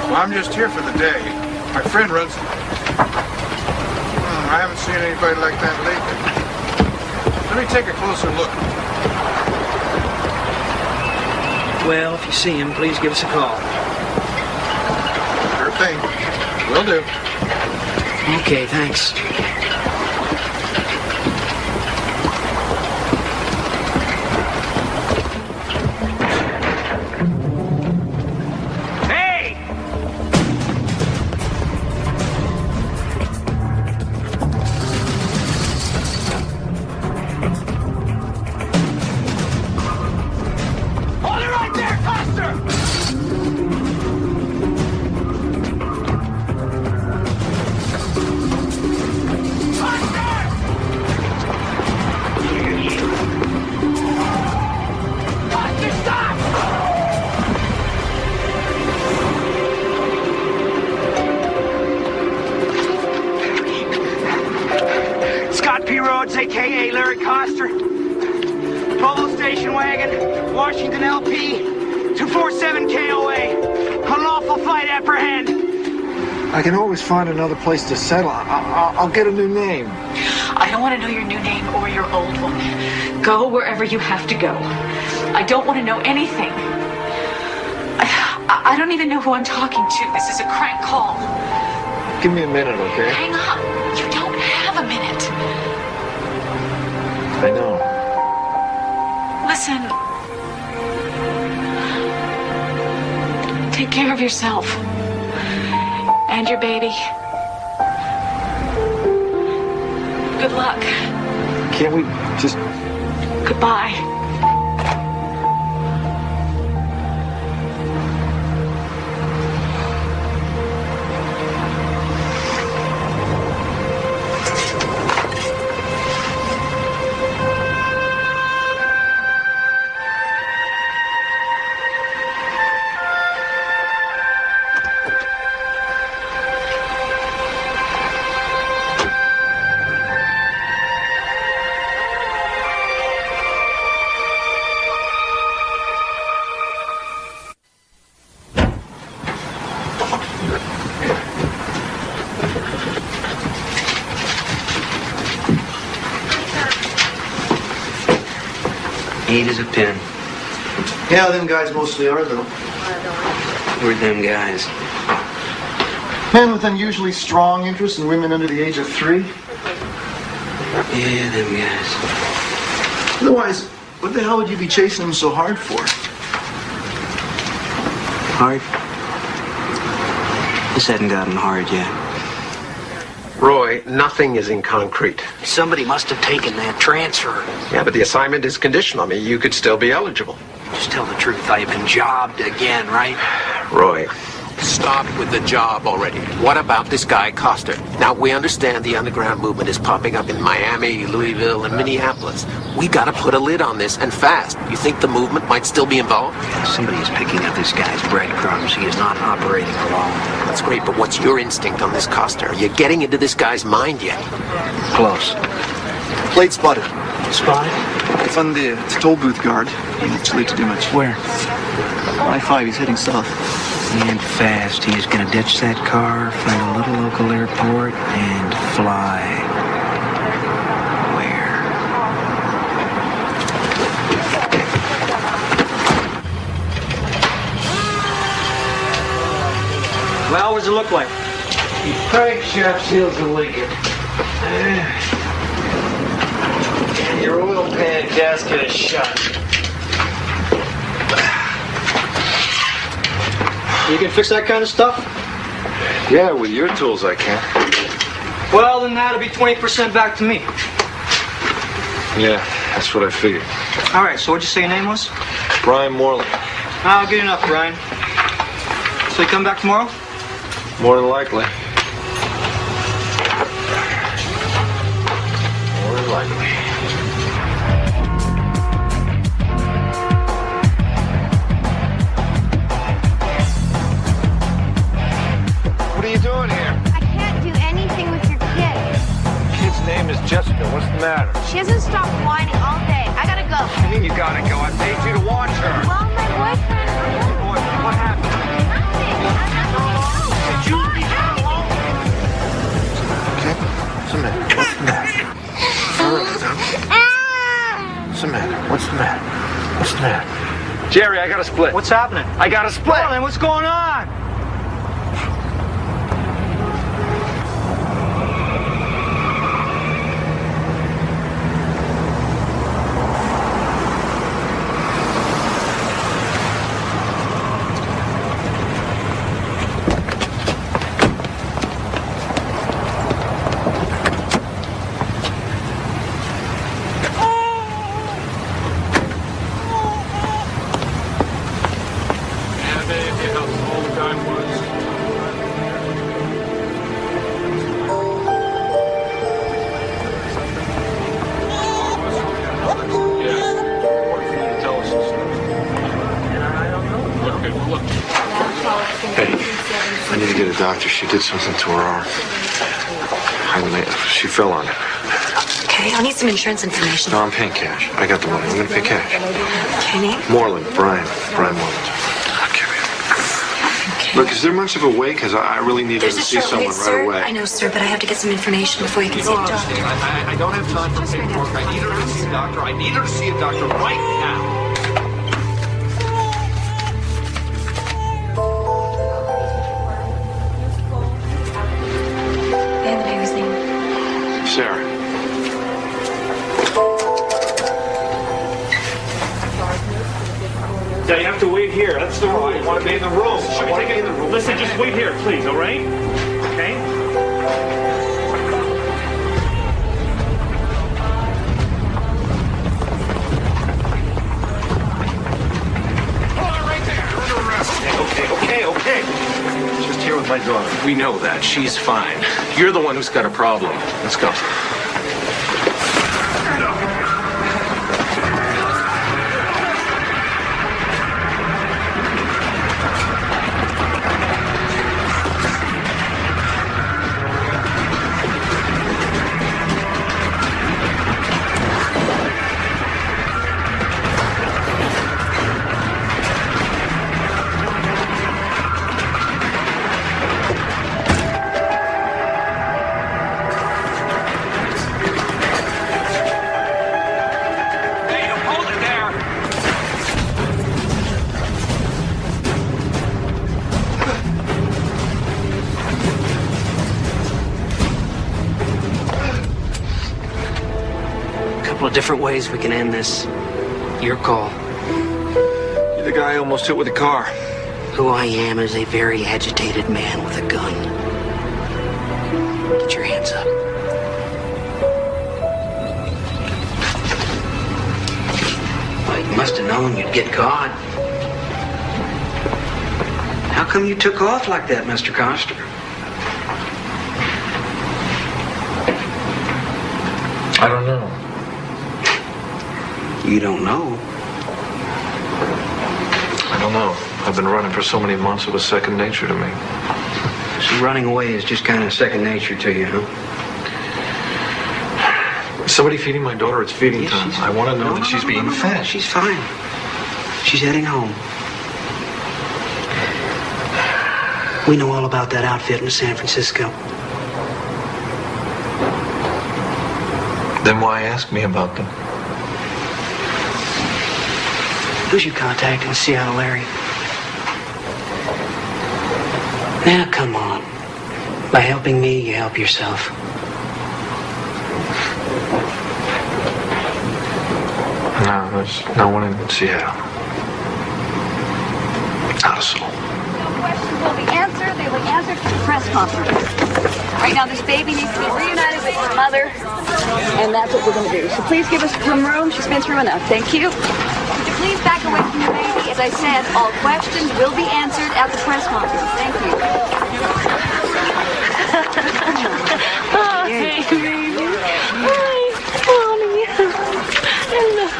Well, I'm just here for the day. My friend runs... I haven't seen anybody like that lately. Let me take a closer look. Well, if you see him, please give us a call. Sure thing. Will do. Okay, thanks. Hold it right there, Custer! Custer, stop! Scott P. Rhodes, a.k.a. Larry Coster. Polo Station Wagon, Washington LP, 247 KOA. Unlawful flight apprehend. I can always find another place to settle. I'll get a new name. I don't want to know your new name or your old one. Go wherever you have to go. I don't want to know anything. I don't even know who I'm talking to. This is a crank call. Give me a minute, okay? Hang up. You don't have a minute. I know. Listen. Take care of yourself. And your baby. Good luck. Can't we just... Goodbye. as a pin. Yeah, them guys mostly are, though. We're them guys. Men with unusually strong interest in women under the age of 3. Yeah, them guys. Otherwise, what the hell would you be chasing them so hard for? Hard? This hadn't gotten hard yet. Roy, nothing is in concrete. Somebody must have taken that transfer. Yeah, but the assignment is conditional. I mean, you could still be eligible. Just tell the truth. I've been jobbed again, right? Roy, stop with the job already. What about this guy, Coster? Now, we understand the underground movement is popping up in Miami, Louisville, and Minneapolis. We gotta put a lid on this, and fast. You think the movement might still be involved? Somebody is picking up this guy's breadcrumbs. He is not operating alone. That's great, but what's your instinct on this, Coster? Are you getting into this guy's mind yet? Close. Plate spotted. Spotted? It's on the toll booth guard. It's too late to do much. Where? I-5, he's heading south. And fast. He is going to ditch that car, find a little local airport, and fly. Where? Well, what does it look like? Crank shaft seals are leaking. Your oil pan gasket is shut. You can fix that kind of stuff? Yeah, with your tools I can. Well, then that'll be 20% back to me. Yeah, that's what I figured. All right, so what'd you say your name was? Brian Moreland. Ah, good enough, Brian. So you come back tomorrow? More than likely. More than likely. What are you doing here? I can't do anything with your kid. Kid's name is Jessica. What's the matter? She hasn't stopped whining all day. I gotta go. What do you mean you gotta go? I paid you to watch her. Well, my boyfriend. What happened? Did you leave her alone? Okay. What's the matter? What's the matter? What's the matter? What's the matter? What's the matter? Jerry, I got a split. What's happening? I got a split. Well, then what's going on? I need to get a doctor. She did something to her arm. She fell on it. Okay, I'll need some insurance information. No, I'm paying cash. I got the money. I'm going to pay cash. Okay, name? Moreland. Brian Moreland. Okay. Look, is there much of a wait? Because I really need her There's to a see short someone wait, right sir. away. I know, sir, but I have to get some information before you can see the doctor. I don't have time for paperwork. I need her to see a doctor. I need her to see a doctor right now. And the baby's name? Sarah. Yeah, you have to wait here. That's the rule. I want to be in the room. I want to be in the room. Listen, just wait here, please, all right? Okay? Okay. Just here with my daughter. We know that. She's fine. You're the one who's got a problem. Let's go. different ways we can end this. Your call. You're the guy I almost hit with a car. Who I am is a very agitated man with a gun. Get your hands up. Well, you must have known you'd get caught. How come you took off like that, Mr. Coster? I don't know. You don't know? I don't know. I've been running for so many months, it was second nature to me. So running away is just kind of second nature to you, huh? Is somebody feeding my daughter? It's feeding time. I want to know that she's being fed. She's fine. She's heading home. We know all about that outfit in San Francisco. Then why ask me about them? Who's your contact in Seattle, Larry? Now, come on. By helping me, you help yourself. No, there's no one in Seattle. Not a soul. Questions will be answered. They will be answered for the press conference. Right now, this baby needs to be reunited with her mother, and that's what we're going to do. So please give us some room. She's been through enough. Thank you. Would you please back away from the baby? As I said, all questions will be answered at the press conference. Thank you. Oh, hey, baby. Hi, Mommy. Hello.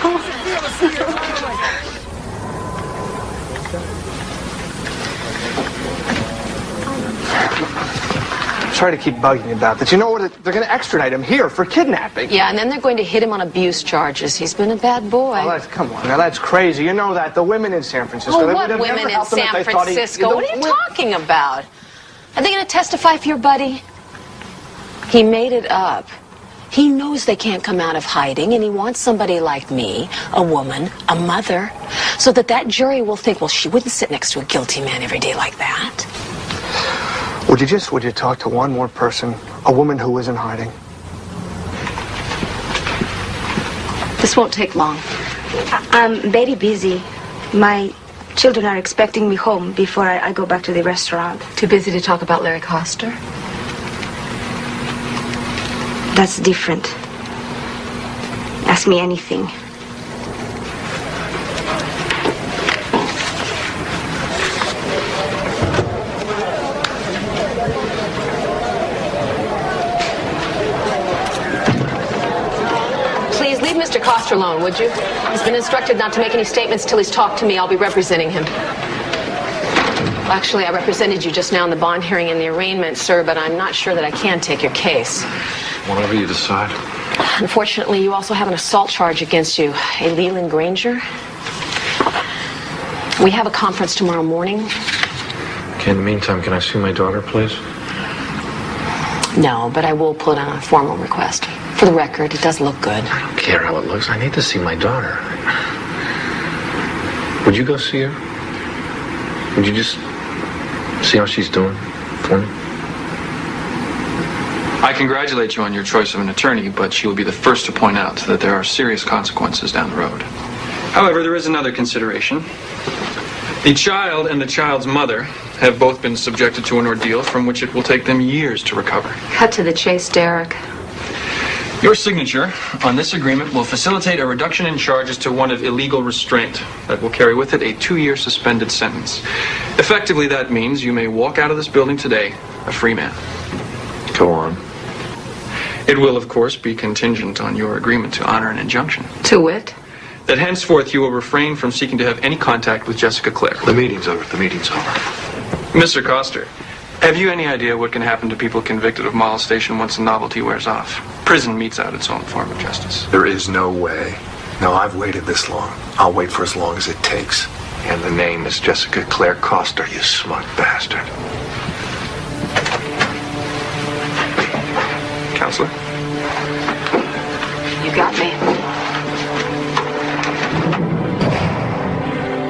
Sorry to keep bugging you about this. You know what? They're going to extradite him here for kidnapping. Yeah, and then they're going to hit him on abuse charges. He's been a bad boy. Oh, come on. Now, that's crazy. You know that. The women in San Francisco. Oh, they what would have women never in helped him if San they thought Francisco? he- What are you talking about? Are they going to testify for your buddy? He made it up. He knows they can't come out of hiding, and he wants somebody like me, a woman, a mother, so that jury will think, well, she wouldn't sit next to a guilty man every day like that. Would you talk to one more person, a woman who is in hiding? This won't take long. I'm very busy. My children are expecting me home before I go back to the restaurant. Too busy to talk about Larry Coster? That's different. Ask me anything. Please leave Mr. Coster alone, would you? He's been instructed not to make any statements till he's talked to me. I'll be representing him. Well, actually, I represented you just now in the bond hearing and the arraignment, sir, but I'm not sure that I can take your case. Whatever you decide. Unfortunately, you also have an assault charge against you. A Leland Granger. We have a conference tomorrow morning. Okay, in the meantime, can I see my daughter, please? No, but I will put on a formal request. For the record, it does look good. I don't care how it looks. I need to see my daughter. Would you go see her? Would you just see how she's doing for me? I congratulate you on your choice of an attorney, but she will be the first to point out that there are serious consequences down the road. However, there is another consideration. The child and the child's mother have both been subjected to an ordeal from which it will take them years to recover. Cut to the chase, Derek. Your signature on this agreement will facilitate a reduction in charges to one of illegal restraint that will carry with it a 2-year suspended sentence. Effectively, that means you may walk out of this building today a free man. Go on. It will, of course, be contingent on your agreement to honor an injunction. To wit? That henceforth you will refrain from seeking to have any contact with Jessica Clare. The meeting's over. The meeting's over. Mr. Coster, have you any idea what can happen to people convicted of molestation once the novelty wears off? Prison metes out its own form of justice. There is no way. No, I've waited this long. I'll wait for as long as it takes. And the name is Jessica Clare Coster, you smug bastard. Counselor? You got me.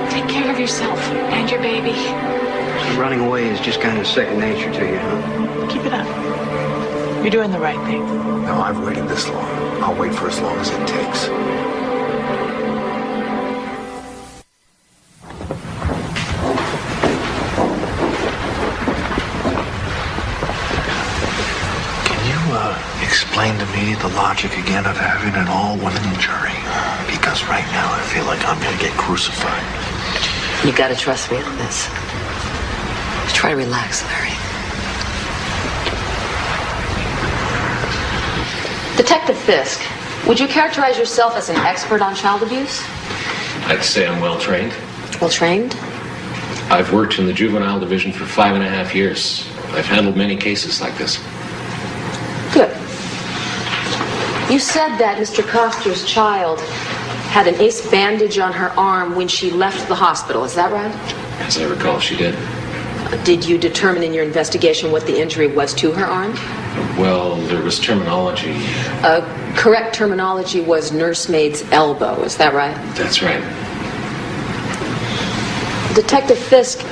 Take care of yourself and your baby. So running away is just kind of second nature to you, huh? Keep it up. You're doing the right thing. No, I've waited this long. I'll wait for as long as it takes. Explain to me the logic again of having an all-women jury. Because right now I feel like I'm gonna get crucified. You gotta trust me on this. Try to relax, Larry. Detective Fisk, would you characterize yourself as an expert on child abuse? I'd say I'm well trained. Well trained? I've worked in the juvenile division for 5.5 years. I've handled many cases like this. Good. You said that Mr. Coster's child had an ace bandage on her arm when she left the hospital. Is that right? As I recall, she did. Did you determine in your investigation what the injury was to her arm? Well, there was terminology. Correct terminology was nursemaid's elbow. Is that right? That's right. Detective Fisk,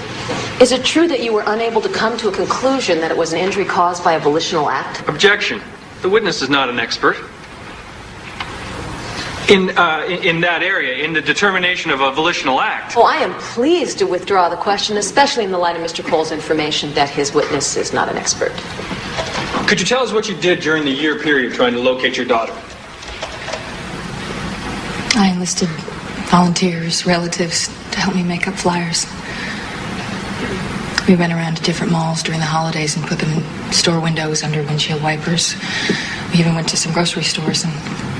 is it true that you were unable to come to a conclusion that it was an injury caused by a volitional act? Objection. The witness is not an expert. In that area, in the determination of a volitional act. Oh, I am pleased to withdraw the question, especially in the light of Mr. Cole's information that his witness is not an expert. Could you tell us what you did during the year period trying to locate your daughter? I enlisted volunteers, relatives, to help me make up flyers. We went around to different malls during the holidays and put them in store windows under windshield wipers. We even went to some grocery stores and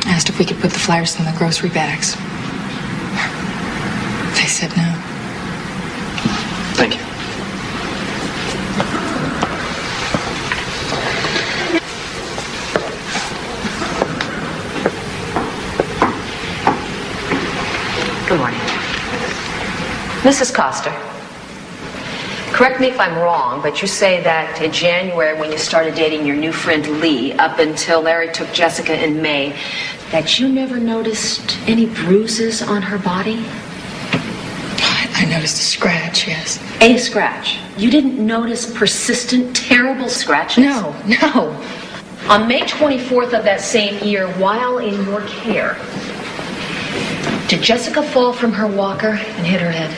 asked if we could put the flyers in the grocery bags. They said no. Thank you. Good morning. Mrs. Coster. Correct me if I'm wrong, but you say that in January when you started dating your new friend Lee, up until Larry took Jessica in May, that you never noticed any bruises on her body? I noticed a scratch, yes. A scratch? You didn't notice persistent, terrible scratches? No. On May 24th of that same year, while in your care, did Jessica fall from her walker and hit her head?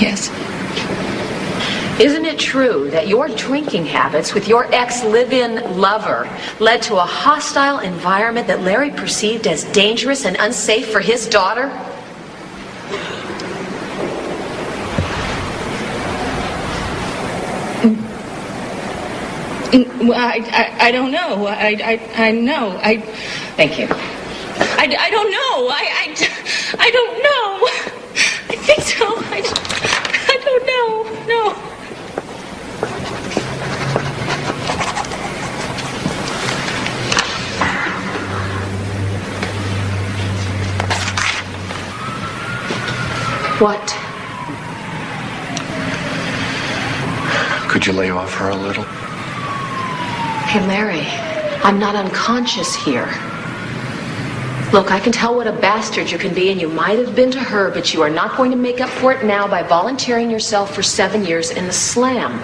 Yes. Isn't it true that your drinking habits with your ex-live-in lover led to a hostile environment that Larry perceived as dangerous and unsafe for his daughter? Well, I don't know. I know. Thank you. I don't know. I don't know. I think so. I don't know. No. What? Could you lay off her a little? Hey, Larry, I'm not unconscious here. Look, I can tell what a bastard you can be, and you might have been to her, but you are not going to make up for it now by volunteering yourself for 7 years in the slam.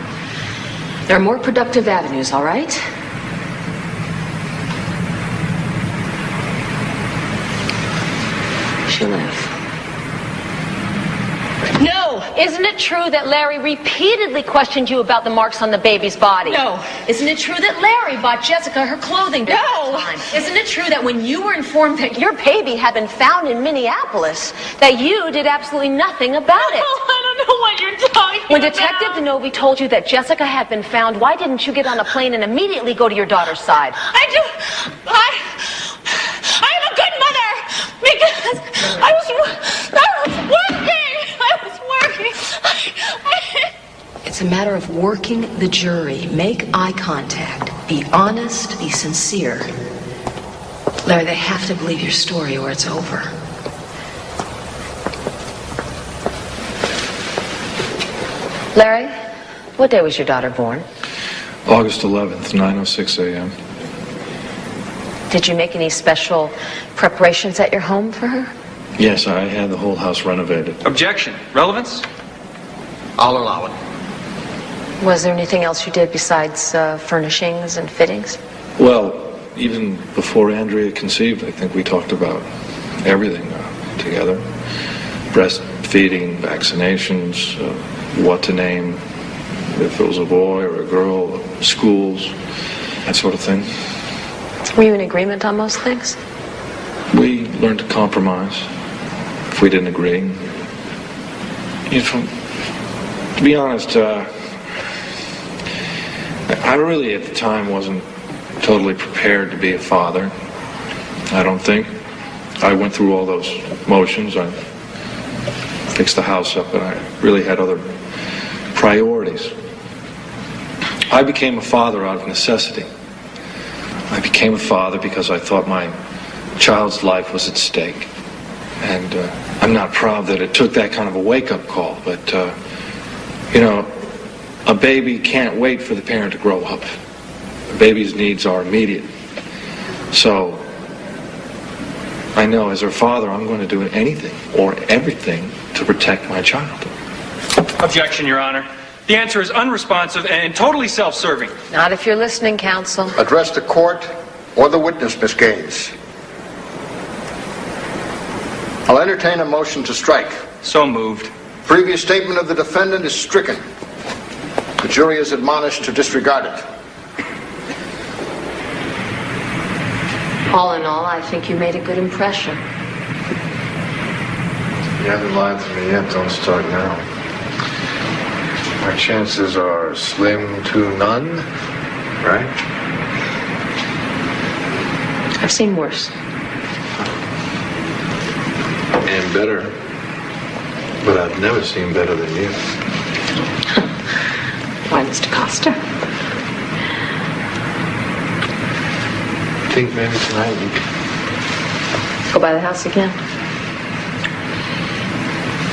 There are more productive avenues, all right? She'll live. No! Isn't it true that Larry repeatedly questioned you about the marks on the baby's body? No. Isn't it true that Larry bought Jessica her clothing during that time? Isn't it true that when you were informed that your baby had been found in Minneapolis, that you did absolutely nothing about it? Oh, I don't know what you're talking When Detective Denovi told you that Jessica had been found, why didn't you get on a plane and immediately go to your daughter's side? I'm a good mother because I was working. It's a matter of working the jury. Make eye contact. Be honest. Be sincere. Larry, they have to believe your story or it's over. Larry, what day was your daughter born? August 11th, 9:06 a.m. Did you make any special preparations at your home for her? Yes, I had the whole house renovated. Objection. Relevance? I'll allow it. Was there anything else you did besides furnishings and fittings? Well, even before Andrea conceived, I think we talked about everything together. Breastfeeding, vaccinations, what to name, if it was a boy or a girl, schools, that sort of thing. Were you in agreement on most things? We learned to compromise if we didn't agree. You know, to be honest, I really at the time wasn't totally prepared to be a father. I don't think. I went through all those motions. I fixed the house up, and I really had other priorities. I became a father out of necessity. I became a father because I thought my child's life was at stake. And I'm not proud that it took that kind of a wake-up call, but, you know, a baby can't wait for the parent to grow up. A baby's needs are immediate. So, I know as her father, I'm going to do anything or everything to protect my child. Objection, Your Honor. The answer is unresponsive and totally self-serving. Not if you're listening, counsel. Address the court or the witness, Miss Gaines. I'll entertain a motion to strike. So moved. Previous statement of the defendant is stricken. The jury is admonished to disregard it. All in all, I think you made a good impression. You haven't lied to me yet. Don't start now. My chances are slim to none, right? I've seen worse. And better. But I've never seen better than you. Why, Mr. Costa? I think maybe tonight we could Go by the house again?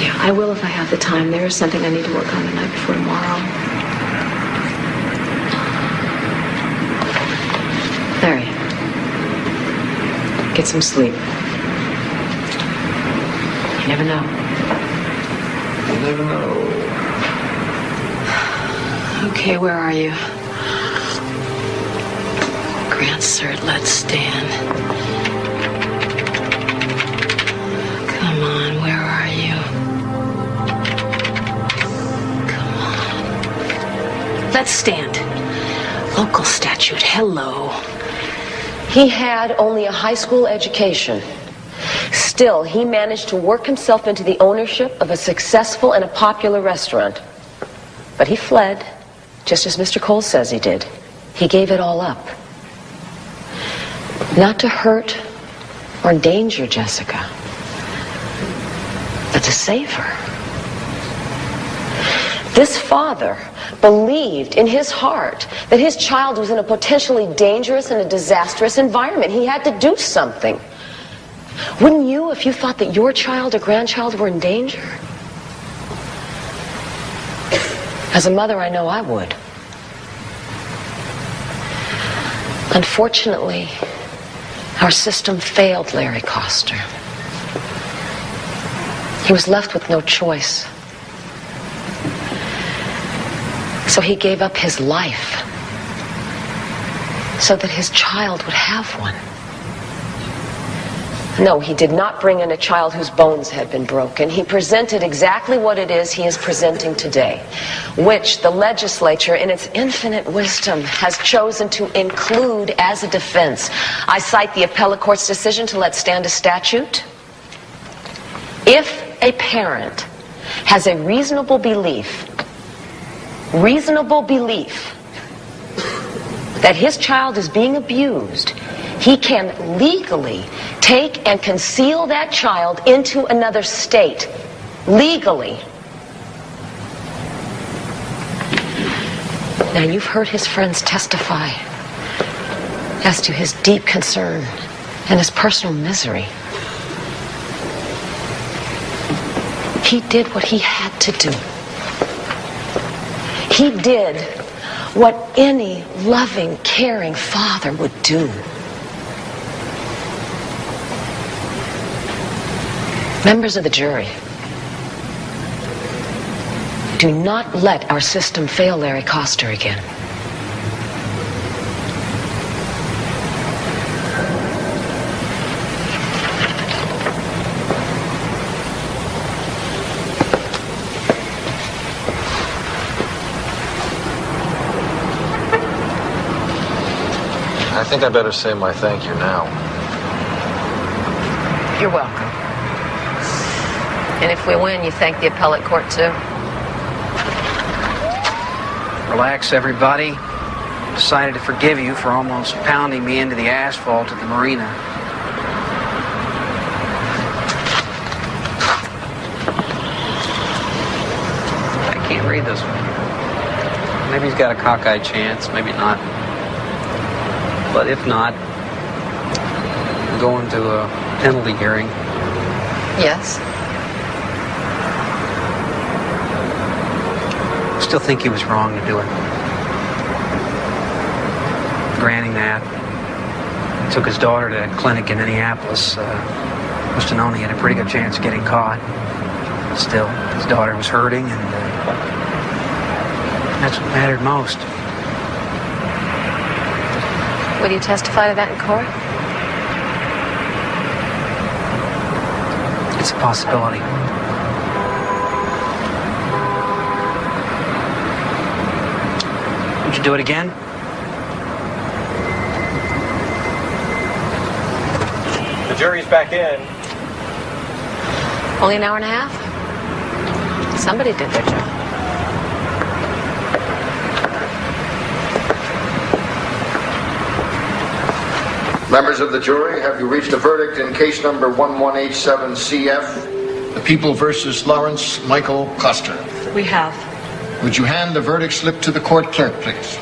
Yeah, I will if I have the time. There is something I need to work on the night before tomorrow. Larry, get some sleep. You never know. You never know. Okay, where are you? Grant cert, let's stand. Come on, where are you? Come on. Let's stand. Local statute, hello. He had only a high school education. Still, he managed to work himself into the ownership of a successful and a popular restaurant. But he fled, just as Mr. Cole says he did. He gave it all up. Not to hurt or endanger Jessica, but to save her. This father believed in his heart that his child was in a potentially dangerous and a disastrous environment. He had to do something. Wouldn't you if you thought that your child or grandchild were in danger? As a mother, I know I would. Unfortunately, our system failed Larry Coster. He was left with no choice. So he gave up his life so that his child would have one. No, he did not bring in a child whose bones had been broken. He presented exactly what it is he is presenting today, which the legislature, in its infinite wisdom, has chosen to include as a defense. I cite the appellate court's decision to let stand a statute. If a parent has a reasonable belief that his child is being abused, he can legally take and conceal that child into another state. Legally. Now, you've heard his friends testify as to his deep concern and his personal misery. He did what he had to do. He did what any loving, caring father would do. Members of the jury, Do not let our system fail Larry Coster again. I think I better say my thank you now. You're welcome. And if we win, you thank the appellate court too? Relax, everybody. Decided to forgive you for almost pounding me into the asphalt at the marina. I can't read this one. Maybe he's got a cockeyed chance, maybe not. But if not, we're going to a penalty hearing. Yes. Still think he was wrong to do it. Granting that, he took his daughter to a clinic in Minneapolis. Must have known he had a pretty good chance of getting caught. Still, his daughter was hurting, and that's what mattered most. Will you testify to that in court? It's a possibility. Would you do it again? The jury's back in. Only an hour and a half? Somebody did their job. Members of the jury, have you reached a verdict in case number 1187CF, the People versus Lawrence Michael Coster? We have. Would you hand the verdict slip to the court clerk, please?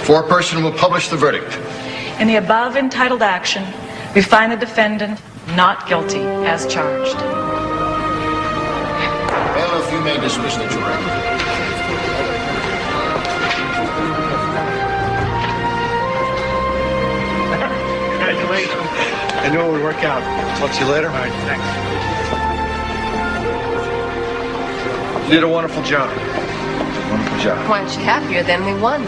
Foreperson will publish the verdict. In the above entitled action, we find the defendant not guilty as charged. Bailiff, you may dismiss the jury. Congratulations. I knew it would work out. Talk to you later. All right, thanks. You did a wonderful job. Wonderful job. Why aren't you happier then we won?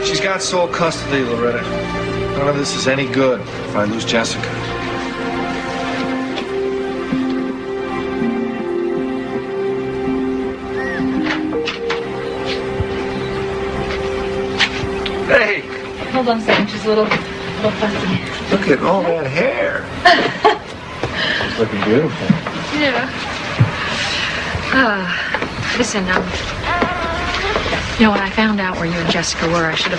She's got sole custody, Loretta. None of this is any good if I lose Jessica. Hey! Hold on a second, she's a little fussy. Look at all that hair. It's looking beautiful. Yeah. Listen, you know, when I found out where you and Jessica were, I should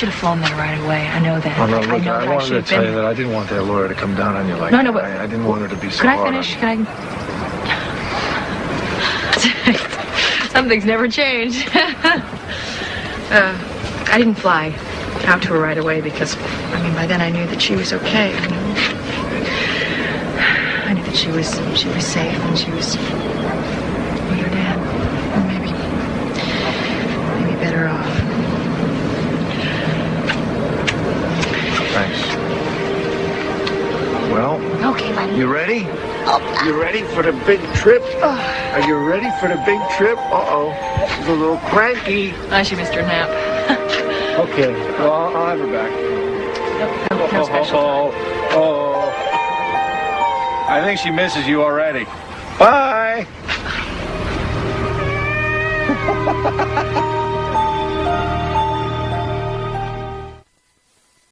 have flown there right away. I know that. Oh, no, look, I know I that wanted to should tell have you that I didn't want that lawyer to come down on you like No, that. but I didn't want her to be so Could I hard finish? on you. Can I? Some things never change. I didn't fly out to her right away because, I mean, by then I knew that she was okay. You know? I knew that she was safe and she was with her dad. And maybe better off. Thanks. Well, okay, buddy. You ready? You ready for the big trip? Are you ready for the big trip? Uh-oh. She's a little cranky. Oh, she missed her nap. Okay. Well, I'll have her back. No special. Oh. I think she misses you already. Bye.